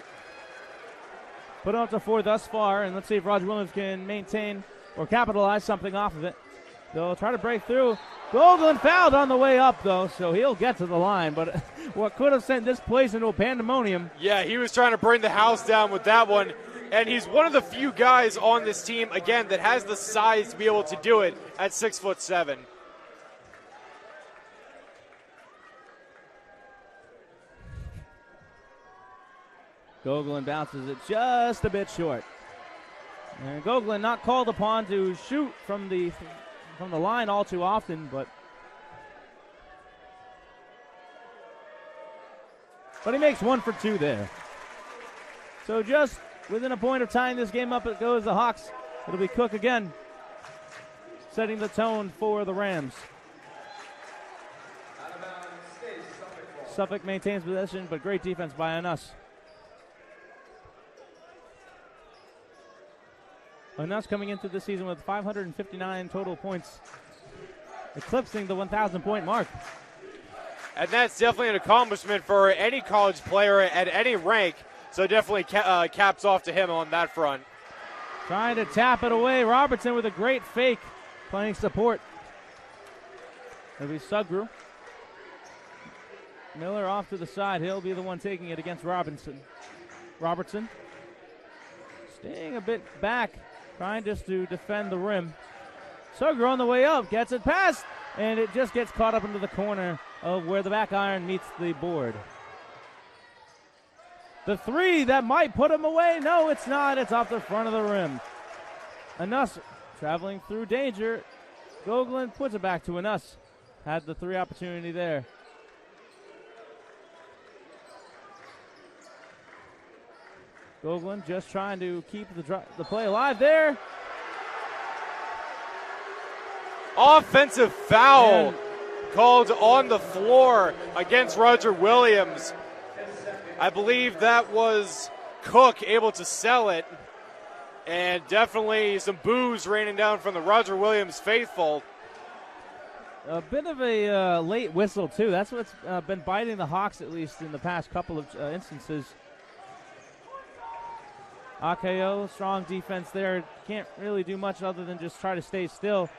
Put it up to 4 thus far, and let's see if Roger Williams can maintain or capitalize something off of it. They'll try to break through. Gogolin fouled on the way up, though, so he'll get to the line. But what could have sent this place into a pandemonium. Yeah, he was trying to bring the house down with that one. And he's one of the few guys on this team, again, that has the size to be able to do it at 6'7". Gogolin bounces it just a bit short. And Gogolin not called upon to shoot from the line all too often, but he makes 1 for 2 there. So just within a point of tying this game up, it goes the Hawks. It'll be Cook again, setting the tone for the Rams. Suffolk maintains possession, but great defense by Anas. Anas coming into the season with 559 total points, eclipsing the 1,000-point mark. And that's definitely an accomplishment for any college player at any rank. So definitely caps off to him on that front. Trying to tap it away. Robertson with a great fake, playing support. It'll be Sugru. Miller off to the side. He'll be the one taking it against Robertson. Staying a bit back, trying just to defend the rim. Sugru on the way up, gets it past, and it just gets caught up into the corner of where the back iron meets the board. The 3 that might put him away. No, it's not. It's off the front of the rim. Anas traveling through danger. Gogolin puts it back to Anas. Had the 3 opportunity there. Gogolin just trying to keep the play alive there. Offensive foul called on the floor against Roger Williams. I believe that was Cook able to sell it. And definitely some boos raining down from the Roger Williams faithful. A bit of a late whistle, too. That's what's been biting the Hawks, at least in the past couple of instances. Ah Kao, strong defense there. Can't really do much other than just try to stay still.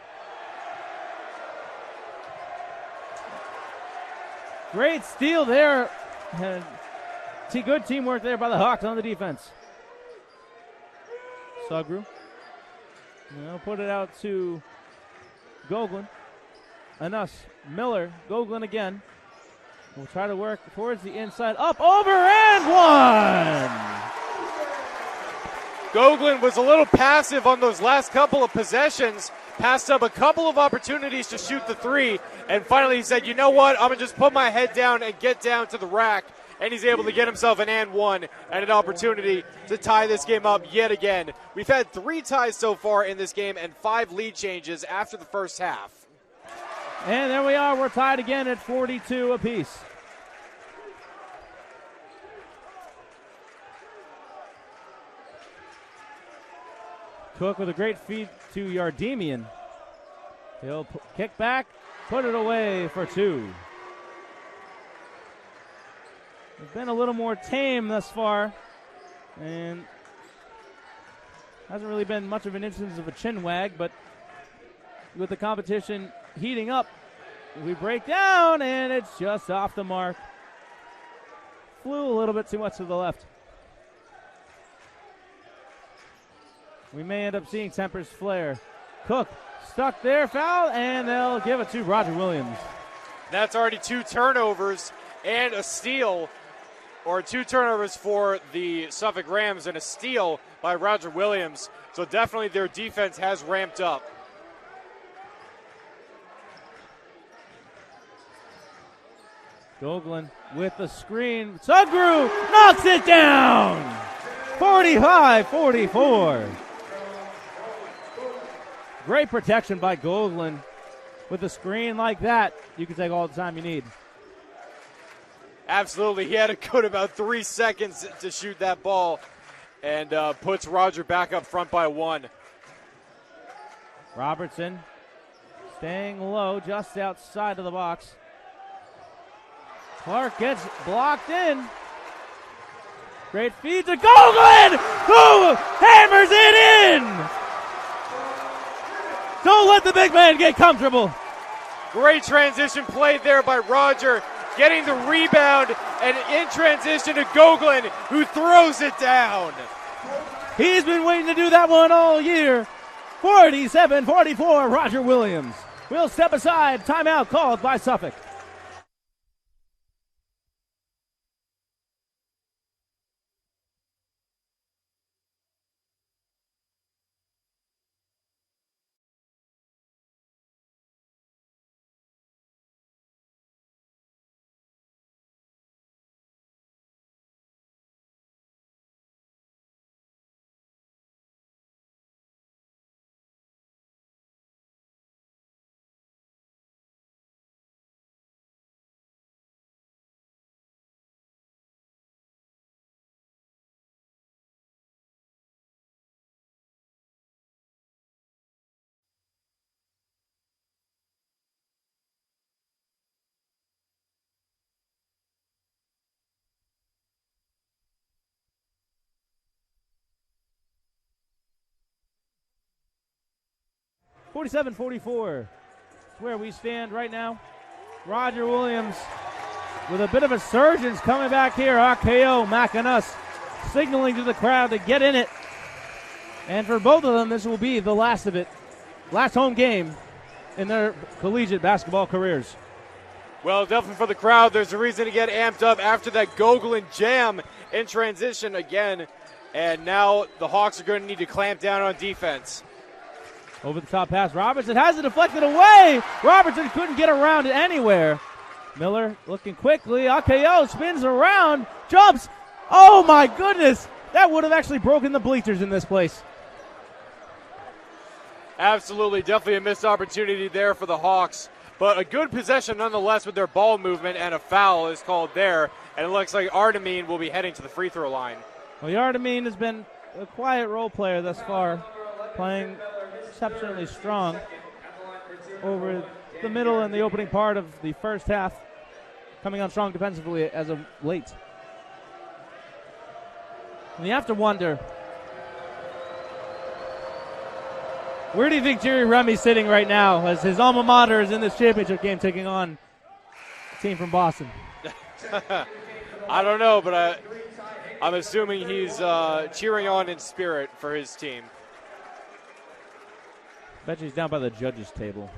Great steal there. Good teamwork there by the Hawks on the defense. Sugru. Put it out to Gogolin. Anas. Miller. Gogolin again. We'll try to work towards the inside. Up, over, and 1! Gogolin was a little passive on those last couple of possessions. Passed up a couple of opportunities to shoot the 3. And finally he said, you know what? I'm going to just put my head down and get down to the rack. And he's able to get himself an and 1 and an opportunity to tie this game up yet again. We've had 3 ties so far in this game and 5 lead changes after the first half. And there we are. We're tied again at 42 apiece. Cook with a great feed to Yardemian. He'll kick back, put it away for 2. It's been a little more tame thus far, and hasn't really been much of an instance of a chin wag, but with the competition heating up, we break down, and it's just off the mark. Flew a little bit too much to the left. We may end up seeing tempers flare. Cook stuck there, foul, and they'll give it to Roger Williams. That's already 2 turnovers and a steal, or 2 turnovers for the Suffolk Rams and a steal by Roger Williams. So definitely their defense has ramped up. Gogolin with the screen. Sugru knocks it down. 45-44. Great protection by Gogolin. With a screen like that, you can take all the time you need. Absolutely. He had a good about 3 seconds to shoot that ball and puts Roger back up front by 1. Robertson staying low just outside of the box. Clark gets blocked in. Great feed to Gogolin, who hammers it in. Don't let the big man get comfortable. Great transition play there by Roger, getting the rebound and in transition to Gogolin, who throws it down. He's been waiting to do that one all year. 47-44, Roger Williams. We'll step aside. Timeout called by Suffolk. (47-44) is where we stand right now. Roger Williams with a bit of a surge coming back here. Ah Kao, Macanuss signaling to the crowd to get in it. And for both of them, this will be the last of it. Last home game in their collegiate basketball careers. Well, definitely for the crowd, there's a reason to get amped up after that Gogolin jam in transition again. And now the Hawks are going to need to clamp down on defense. Over the top pass, Robertson has it deflected away. Robertson couldn't get around it anywhere. Miller looking quickly. Ah Kao spins around, jumps. Oh my goodness, that would have actually broken the bleachers in this place. Absolutely, definitely a missed opportunity there for the Hawks. But a good possession nonetheless with their ball movement, and a foul is called there. And it looks like Artemine will be heading to the free throw line. Well, Artemine has been a quiet role player thus far, playing exceptionally strong over the middle and the opening part of the first half, coming on strong defensively as of late. And you have to wonder, where do you think Jerry Remy's sitting right now as his alma mater is in this championship game taking on a team from Boston? I don't know, but I'm assuming he's cheering on in spirit for his team. Bet you he's down by the judges' table.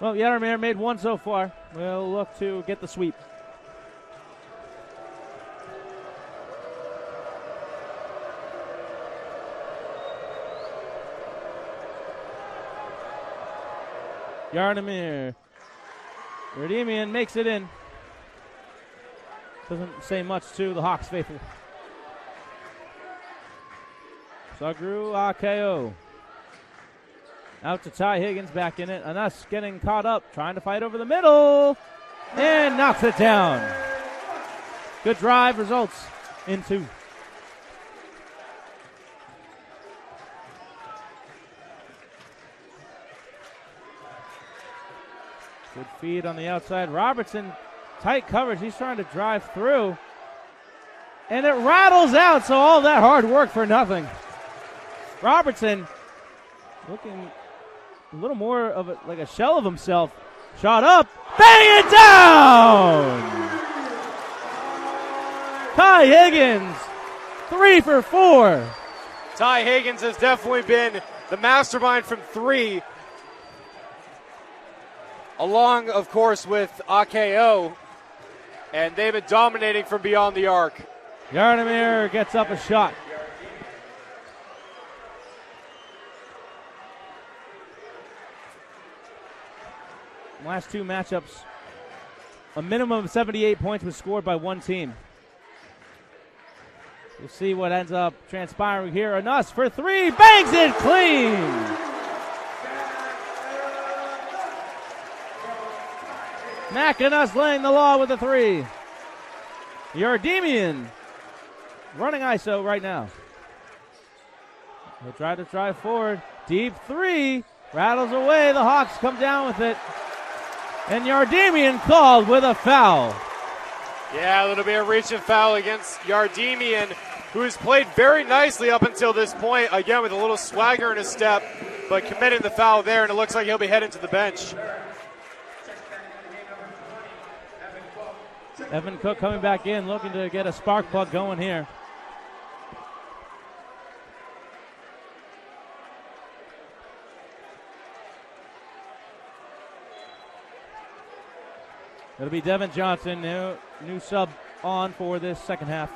Well, Yarmir made one so far. We'll look to get the sweep. Yarmir. Redemian makes it in. Doesn't say much to the Hawks faithful. Sugru Ah Kao. Out to Ty Higgins, back in it. Macanuss getting caught up, trying to fight over the middle, and knocks it down. Good drive, results in 2. Good feed on the outside. Robertson, tight coverage. He's trying to drive through, and it rattles out, so all that hard work for nothing. Robertson looking a little more of like a shell of himself. Shot up, bang it down! Ty Higgins, 3 for 4. Ty Higgins has definitely been the mastermind from 3, along, of course, with Ah Kao, and they've been dominating from beyond the arc. Yarmir gets up a shot. Last 2 matchups, a minimum of 78 points was scored by one team. We'll see what ends up transpiring here. Macanuss for 3, bangs it clean. Macanuss laying the law with a 3. Yardemian running ISO right now. He'll try to drive forward. Deep three. Rattles away. The Hawks come down with it. And Yardemian called with a foul. Yeah, a little bit of reach and foul against Yardemian, who has played very nicely up until this point. Again, with a little swagger in his step, but committing the foul there, and it looks like he'll be heading to the bench. Evan Cook coming back in, looking to get a spark plug going here. It'll be Devin Johnson, new sub on for this second half.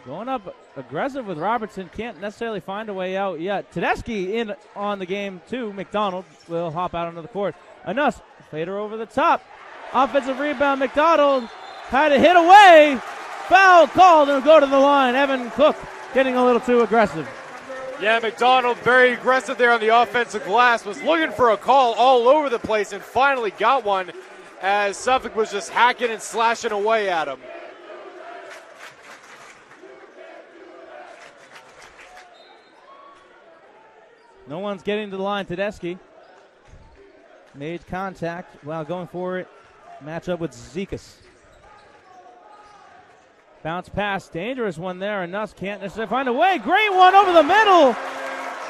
Going up aggressive with Robertson, can't necessarily find a way out yet. Tedeschi in on the game too. McDonald will hop out onto the court. Anus, fader over the top. Offensive rebound, McDonald had to hit away. Foul called and go to the line. Evan Cook getting a little too aggressive. Yeah, McDonald very aggressive there on the offensive glass, was looking for a call all over the place and finally got one as Suffolk was just hacking and slashing away at him. No one's getting to the line. Tedeschi made contact while going for it. Matchup with Zekas. Bounce pass, dangerous one there, and Nuss can't necessarily find a way. Great one over the middle.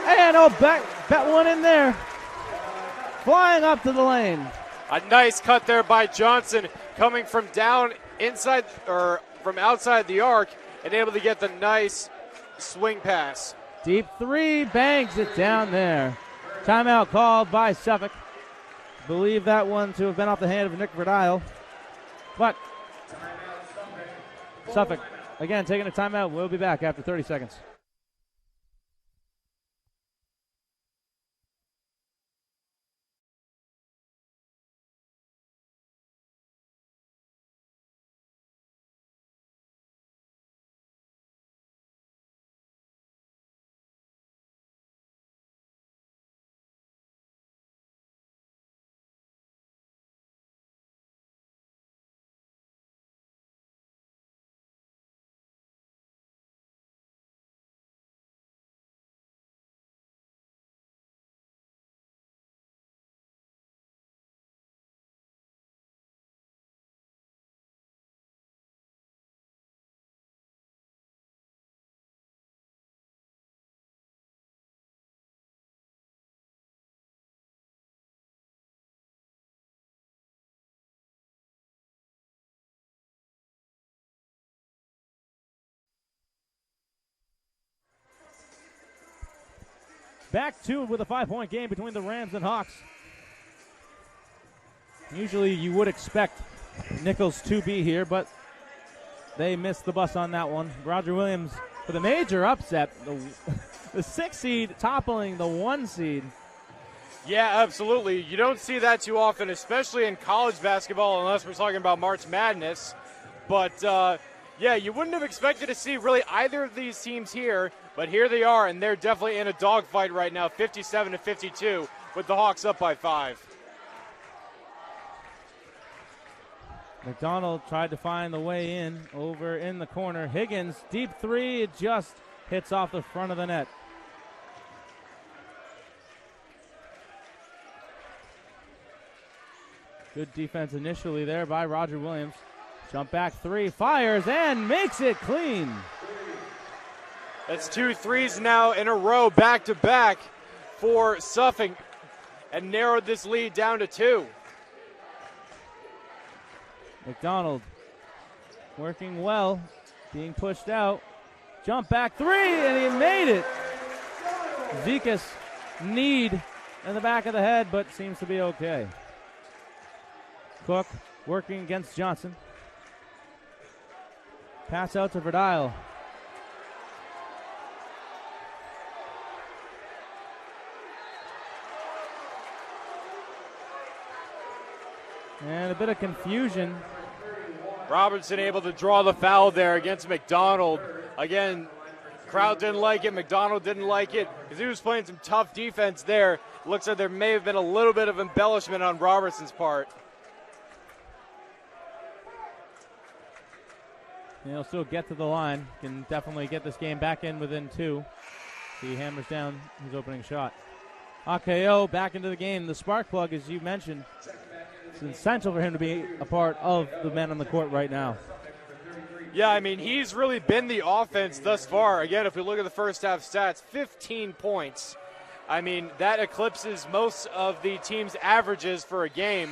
And bet one in there. Flying up to the lane. A nice cut there by Johnson, coming from down inside or from outside the arc and able to get the nice swing pass. Deep three, bangs it down there. Timeout called by Suffolk. Believe that one to have been off the hand of Nick Verdile. But Suffolk, again, taking a timeout. We'll be back after 30 seconds. Back to with a 5-point game between the Rams and Hawks. Usually you would expect Nichols to be here, but they missed the bus on that one. Roger Williams with a major upset. The 6 seed toppling the 1 seed. Yeah, absolutely. You don't see that too often, especially in college basketball, unless we're talking about March Madness. But, yeah, you wouldn't have expected to see really either of these teams here, but here they are, and they're definitely in a dogfight right now, 57-52, with the Hawks up by 5. McDonald tried to find the way in over in the corner. Higgins, deep three, it just hits off the front of the net. Good defense initially there by Roger Williams. Jump back three, fires, and makes it clean. That's 2 threes now in a row, back-to-back for Suffolk, and narrowed this lead down to 2. McDonald working well, being pushed out. Jump back three, and he made it. Zekas need in the back of the head, but seems to be okay. Cook working against Johnson. Pass out to Verdile. And a bit of confusion. Robertson able to draw the foul there against McDonald. Again, crowd didn't like it. McDonald didn't like it because he was playing some tough defense there. Looks like there may have been a little bit of embellishment on Robertson's part. He'll still get to the line. Can definitely get this game back in within 2. He hammers down his opening shot. Ah Kao back into the game. The spark plug, as you mentioned, it's essential for him to be a part of the men on the court right now. Yeah, I mean, he's really been the offense thus far. Again, if we look at the first half stats, 15 points. I mean, that eclipses most of the team's averages for a game.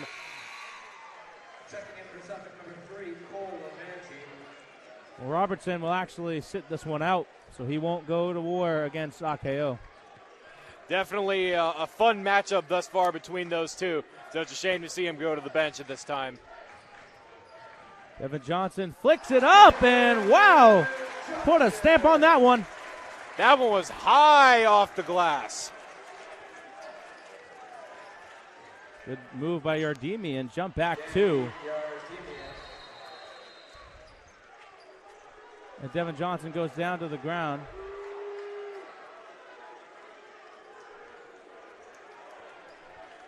Well, Robertson will actually sit this one out, so he won't go to war against Ah Kao. Definitely a fun matchup thus far between those two. So it's a shame to see him go to the bench at this time. Devin Johnson flicks it up, and wow, put a stamp on that one. That one was high off the glass. Good move by Yardimi, and jump back 2. And Devin Johnson goes down to the ground.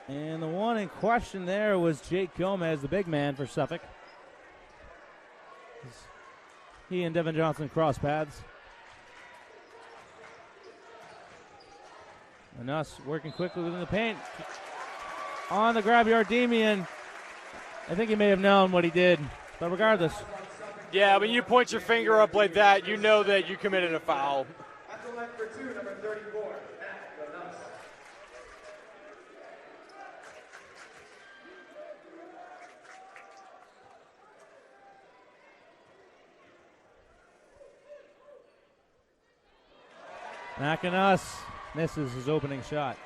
And the one in question there was Jake Gomez, the big man for Suffolk. He and Devin Johnson cross paths. And us working quickly within the paint. On the grab, Yardimi, and I think he may have known what he did. But regardless. Yeah, when you point your finger up like that, you know that you committed a foul. At the line for 2, number 34, Matt Ganas. Macanas misses his opening shot.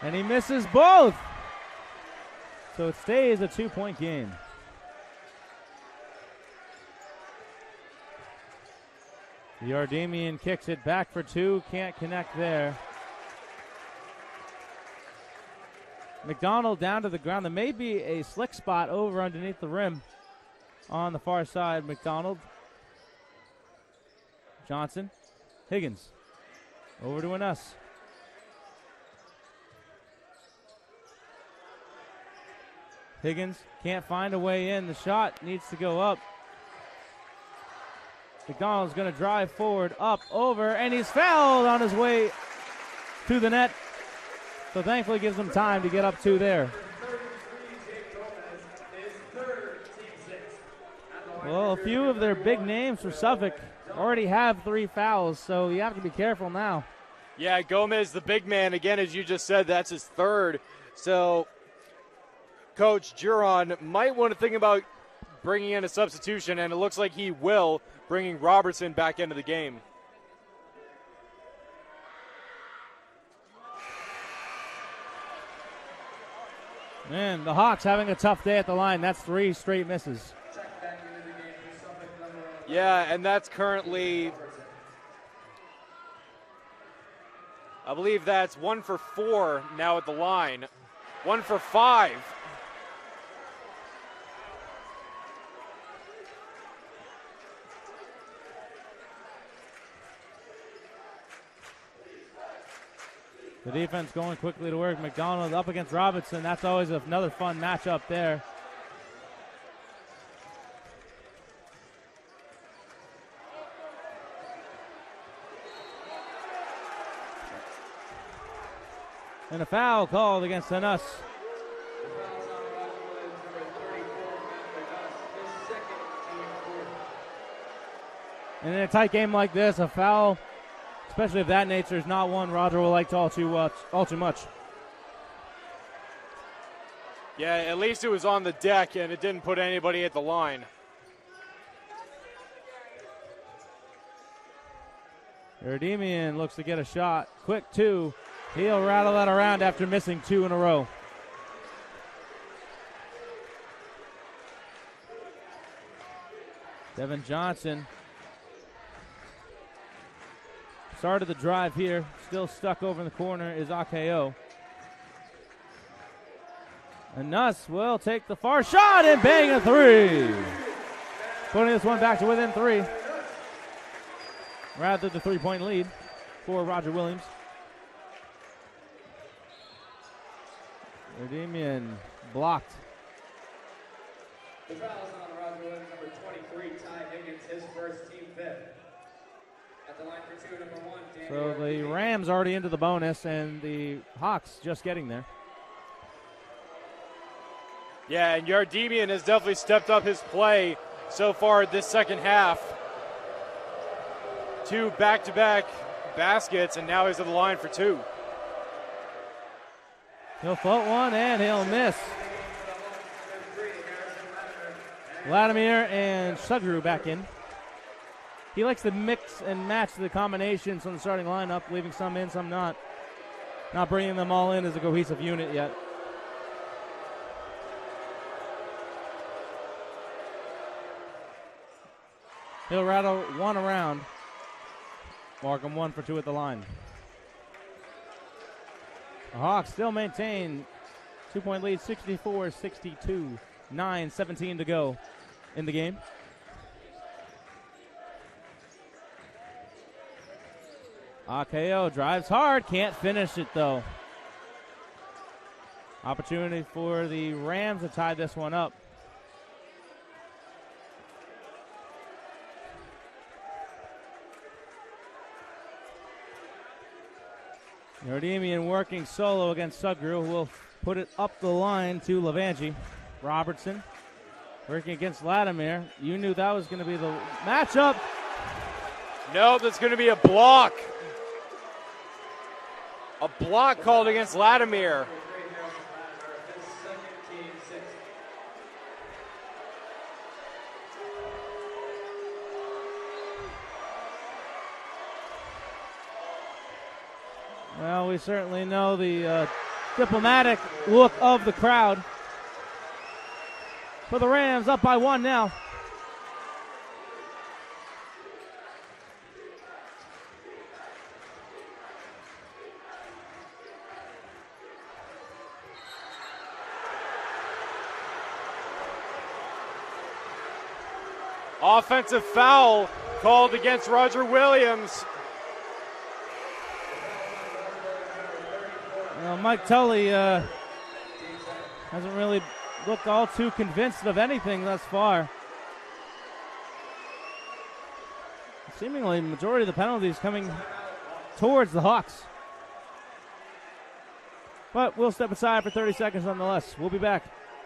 And he misses both. So it stays a 2-point game. The Yardimian kicks it back for 2. Can't connect there. McDonald down to the ground. There may be a slick spot over underneath the rim on the far side. McDonald. Johnson. Higgins. Over to Anus. Higgins can't find a way in. The shot needs to go up. McDonald's going to drive forward, up, over, and he's fouled on his way to the net. So thankfully gives him time to get up to there. Well, a few of their big names for Suffolk already have 3 fouls, so you have to be careful now. Yeah, Gomez, the big man, again, as you just said, that's his 3rd. So Coach Giron might want to think about bringing in a substitution, and it looks like he will, bringing Robertson back into the game. Man, the Hawks having a tough day at the line. That's 3 straight misses. Yeah, and that's currently, I believe that's 1 for 4 now at the line. 1 for 5. The defense going quickly to work. McDonald up against Robinson. That's always another fun matchup there. And a foul called against Anus. And in a tight game like this, a foul, especially of that nature, is not one Roger will like to all too much. Yeah, at least it was on the deck and it didn't put anybody at the line. Erdemian looks to get a shot. Quick 2. He'll rattle that around after missing 2 in a row. Devin Johnson started the drive here. Still stuck over in the corner is Ah Kao. And Nuss will take the far shot and bang a 3. Putting this one back to within 3. Rather the 3-point lead. for Roger Williams. Erdemian blocked. The foul is on Roger Williams, number 23, Ty Higgins, his first, team fifth. At the line for two, number 1, Daniel. So the Rams already into the bonus, and the Hawks just getting there. Yeah, and Yardemian has definitely stepped up his play so far this second half. 2 back-to-back baskets, and now he's at the line for 2. He'll float one, and he'll miss. Vladimir and Sugru back in. He likes to mix and match the combinations from the starting lineup, leaving some in, some not. Not bringing them all in as a cohesive unit yet. He'll rattle one around. Markham 1 for 2 at the line. The Hawks still maintain 2-point lead, 64-62, 9:17 to go in the game. Ah Kao drives hard, can't finish it though. Opportunity for the Rams to tie this one up. Yardemian working solo against Sugru, who will put it up the line to Levanchi. Robertson working against Vladimir. You knew that was going to be the matchup. No, that's going to be a block. A block called against Vladimir. Well, we certainly know the diplomatic look of the crowd. For the Rams, up by 1 now. Offensive foul called against Roger Williams. Mike Tully hasn't really looked all too convinced of anything thus far. Seemingly, the majority of the penalties coming towards the Hawks. But we'll step aside for 30 seconds nonetheless. We'll be back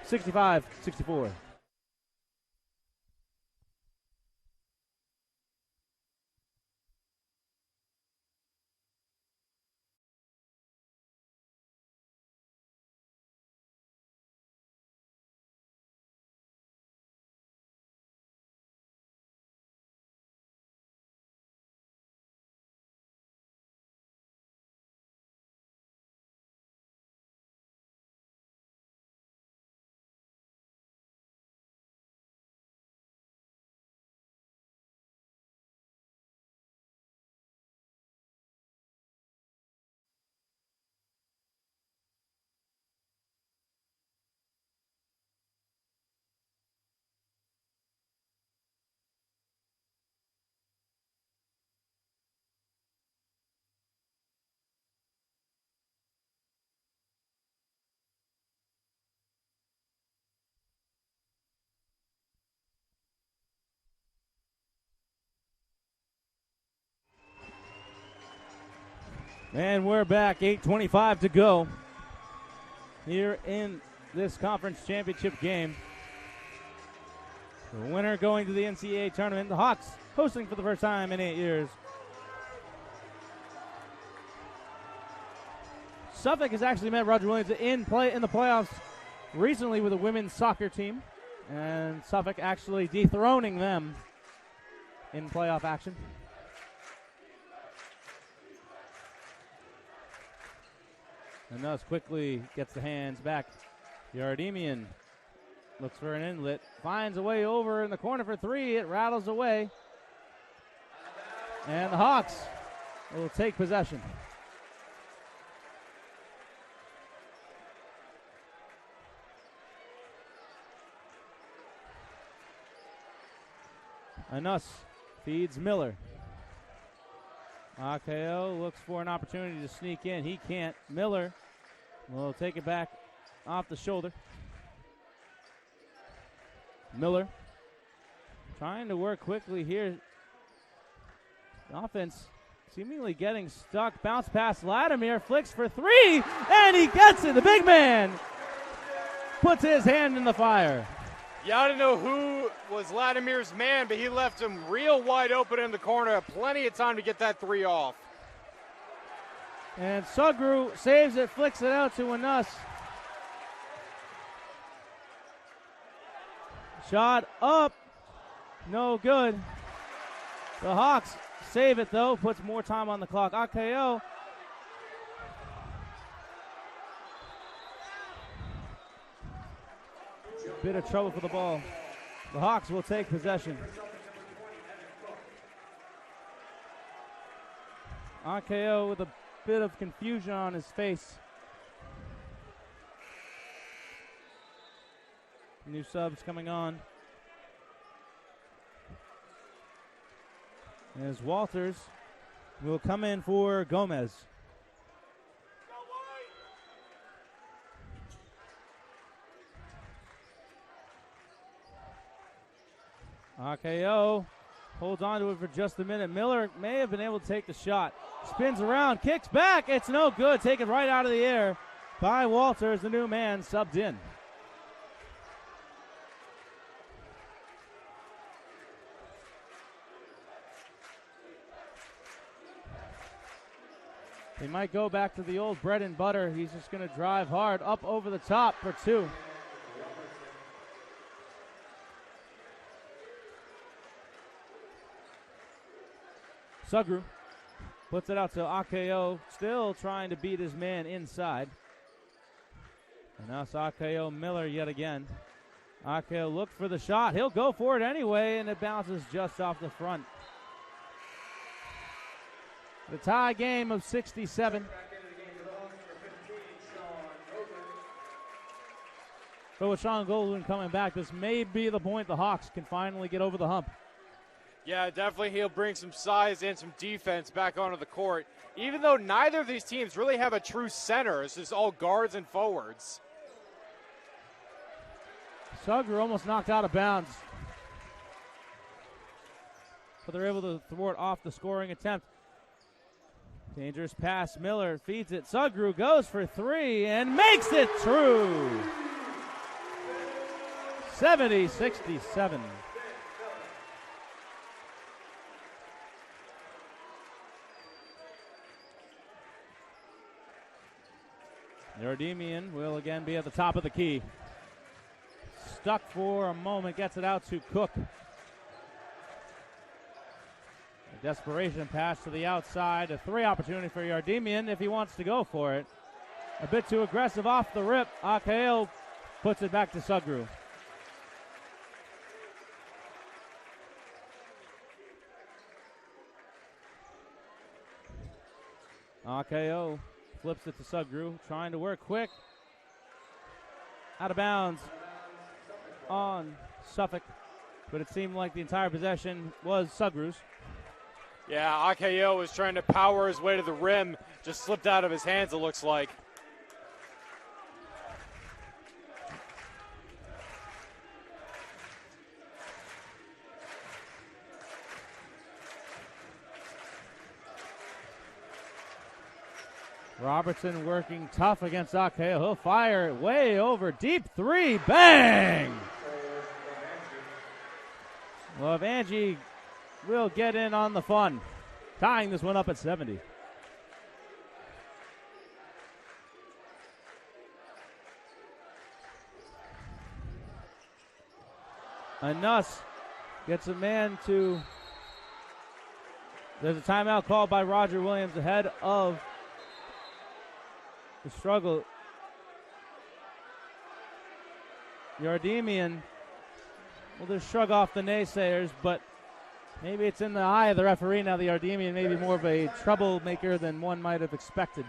65-64. And we're back, 8:25 to go here in this conference championship game. The winner going to the NCAA tournament, the Hawks hosting for the first time in 8 years. Suffolk has actually met Roger Williams in the playoffs recently with a women's soccer team, and Suffolk actually dethroning them in playoff action. And thus quickly gets the hands back. Yardemian looks for an inlet, finds a way over in the corner for 3. It rattles away. And the Hawks will take possession. Anus feeds Miller. Ah Kao looks for an opportunity to sneak in. He can't. Miller will take it back off the shoulder. Miller trying to work quickly here. The offense seemingly getting stuck. Bounce pass Latimer, flicks for three, and he gets it. The big man puts his hand in the fire. Yeah, I don't know who was Latimer's man, but he left him real wide open in the corner. Plenty of time to get that three off. And Sugru saves it, flicks it out to Anus. Shot up, no good. The Hawks save it though, puts more time on the clock. Ah Kao bit of trouble for the ball. The Hawks will take possession. Ah Kao with a bit of confusion on his face. New subs coming on. As Walters will come in for Gomez. Ah Kao holds on to it for just a minute. Miller may have been able to take the shot. Spins around, kicks back. It's no good. Taken right out of the air by Walters, the new man subbed in. They might go back to the old bread and butter. He's just going to drive hard up over the top for two. Sugru puts it out to Ah Kao, still trying to beat his man inside. And now it's Ah Kao Miller yet again. Ah Kao looked for the shot. He'll go for it anyway, and it bounces just off the front. The tie game of 67. But with Sean Golden coming back, this may be the point the Hawks can finally get over the hump. Yeah, definitely he'll bring some size and some defense back onto the court. Even though neither of these teams really have a true center, it's just all guards and forwards. Sugru almost knocked out of bounds. But they're able to thwart off the scoring attempt. Dangerous pass. Miller feeds it. Sugru goes for three and makes it true. 70-67. Yardemian will again be at the top of the key. Stuck for a moment, gets it out to Cook. A desperation pass to the outside. A three opportunity for Yardemian if he wants to go for it. A bit too aggressive off the rip. Ah Kao puts it back to Sugru. Ah Kao flips it to Sugru, trying to work quick. Out of bounds on Suffolk, but it seemed like the entire possession was Sugru's. Yeah, Ah Kao was trying to power his way to the rim, just slipped out of his hands, it looks like. Robertson working tough against Ah Kao. He'll fire it way over. Deep three. Bang! Well, if Angie will get in on the fun, tying this one up at 70. Anus gets a man to. There's a timeout called by Roger Williams ahead of the struggle. Yardemian will just shrug off the naysayers, but maybe it's in the eye of the referee now. The Yardemian may be more of a troublemaker than one might have expected.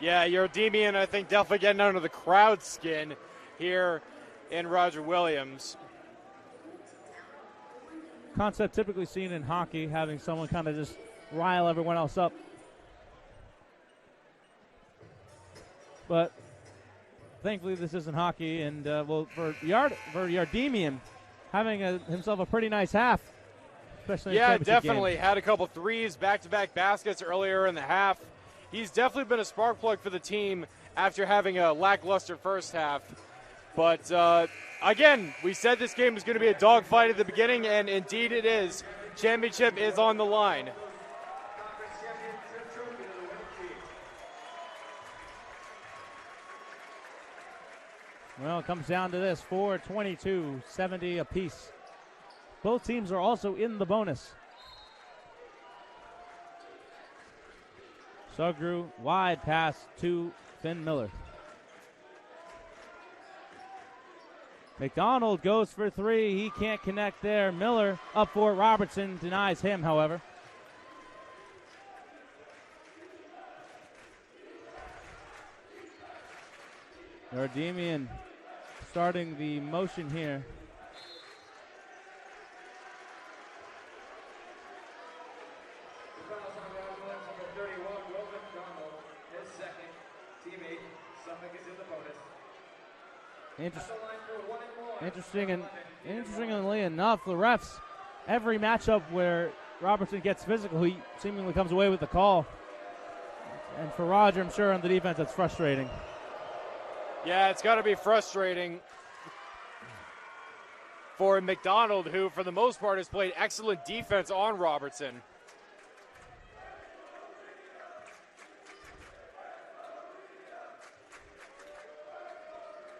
Yeah, Yardemian, I think, definitely getting under the crowd skin here in Roger Williams. Concept typically seen in hockey, having someone kind of just rile everyone else up. But thankfully this isn't hockey, and for Yardemian, having himself a pretty nice half. Especially yeah, in the championship definitely. game. Had a couple threes, back-to-back baskets earlier in the half. He's definitely been a spark plug for the team after having a lackluster first half. But, again, we said this game was going to be a dogfight at the beginning, and indeed it is. Championship is on the line. Well, it comes down to this, 4-22, 70 apiece. Both teams are also in the bonus. Sugru, wide pass to Finn Miller. McDonald goes for three. He can't connect there. Miller up for it. Robertson denies him, however. Yardemian starting the motion here. Interestingly enough, the refs, every matchup where Robertson gets physical, he seemingly comes away with the call. And for Roger, I'm sure on the defense, that's frustrating. Yeah, it's got to be frustrating for McDonald, who for the most part has played excellent defense on Robertson.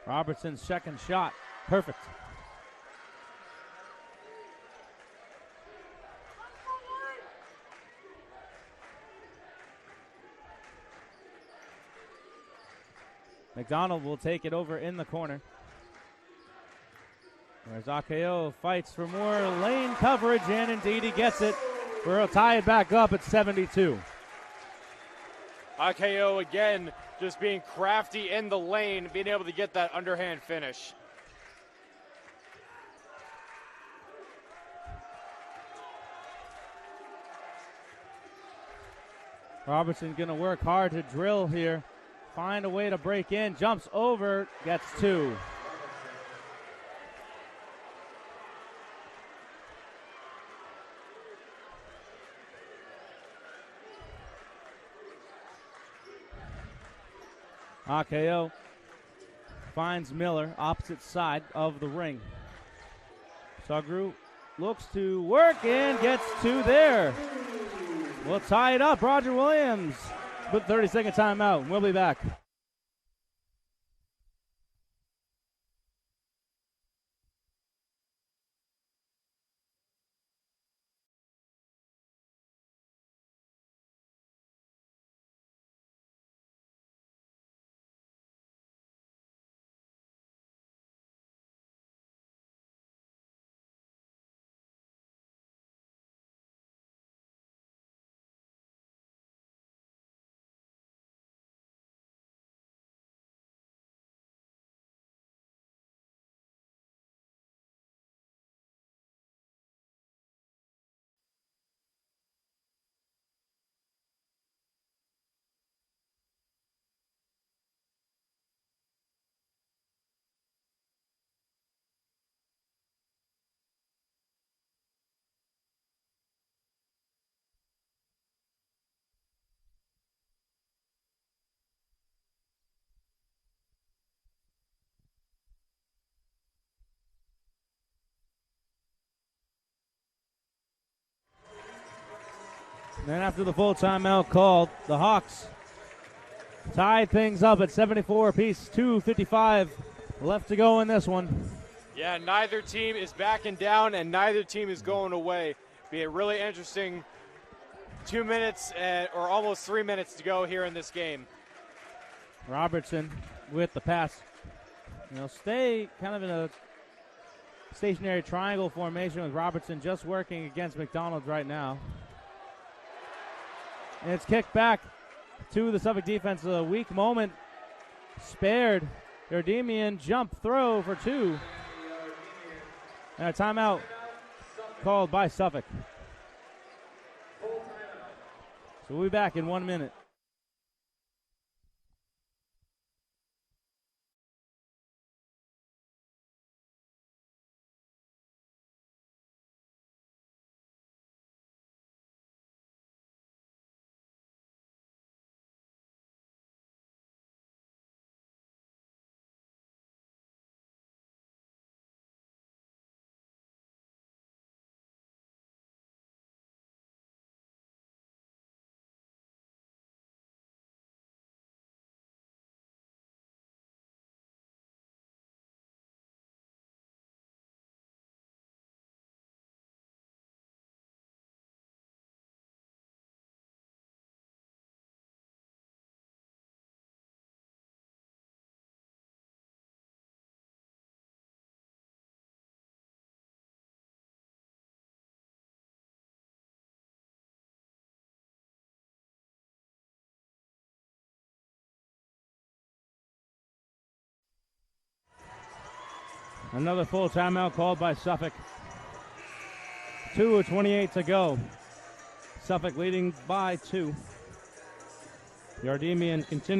Robertson's second shot, perfect. McDonald will take it over in the corner. Whereas Ah Kao fights for more lane coverage, and indeed he gets it. We'll tie it back up at 72. Ah Kao again just being crafty in the lane, being able to get that underhand finish. Robertson going to work hard to drill here. Find a way to break in. Jumps over. Gets two. Ah Kao finds Miller opposite side of the ring. Sugru looks to work and gets two there. We'll tie it up. Roger Williams with 30-second timeout. We'll be back. Then after the full timeout called, the Hawks tied things up at 74 apiece, 2:55 left to go in this one. Yeah, neither team is backing down and neither team is going away. Be a really interesting 2 minutes or almost 3 minutes to go here in this game. Robertson with the pass. Stay kind of in a stationary triangle formation with Robertson just working against McDonald right now. And it's kicked back to the Suffolk defense. A weak moment spared. Yardemian jump throw for two. And a timeout called by Suffolk. So we'll be back in 1 minute. Another full timeout called by Suffolk. 2:28 to go. Suffolk leading by 2. Yardemian continues.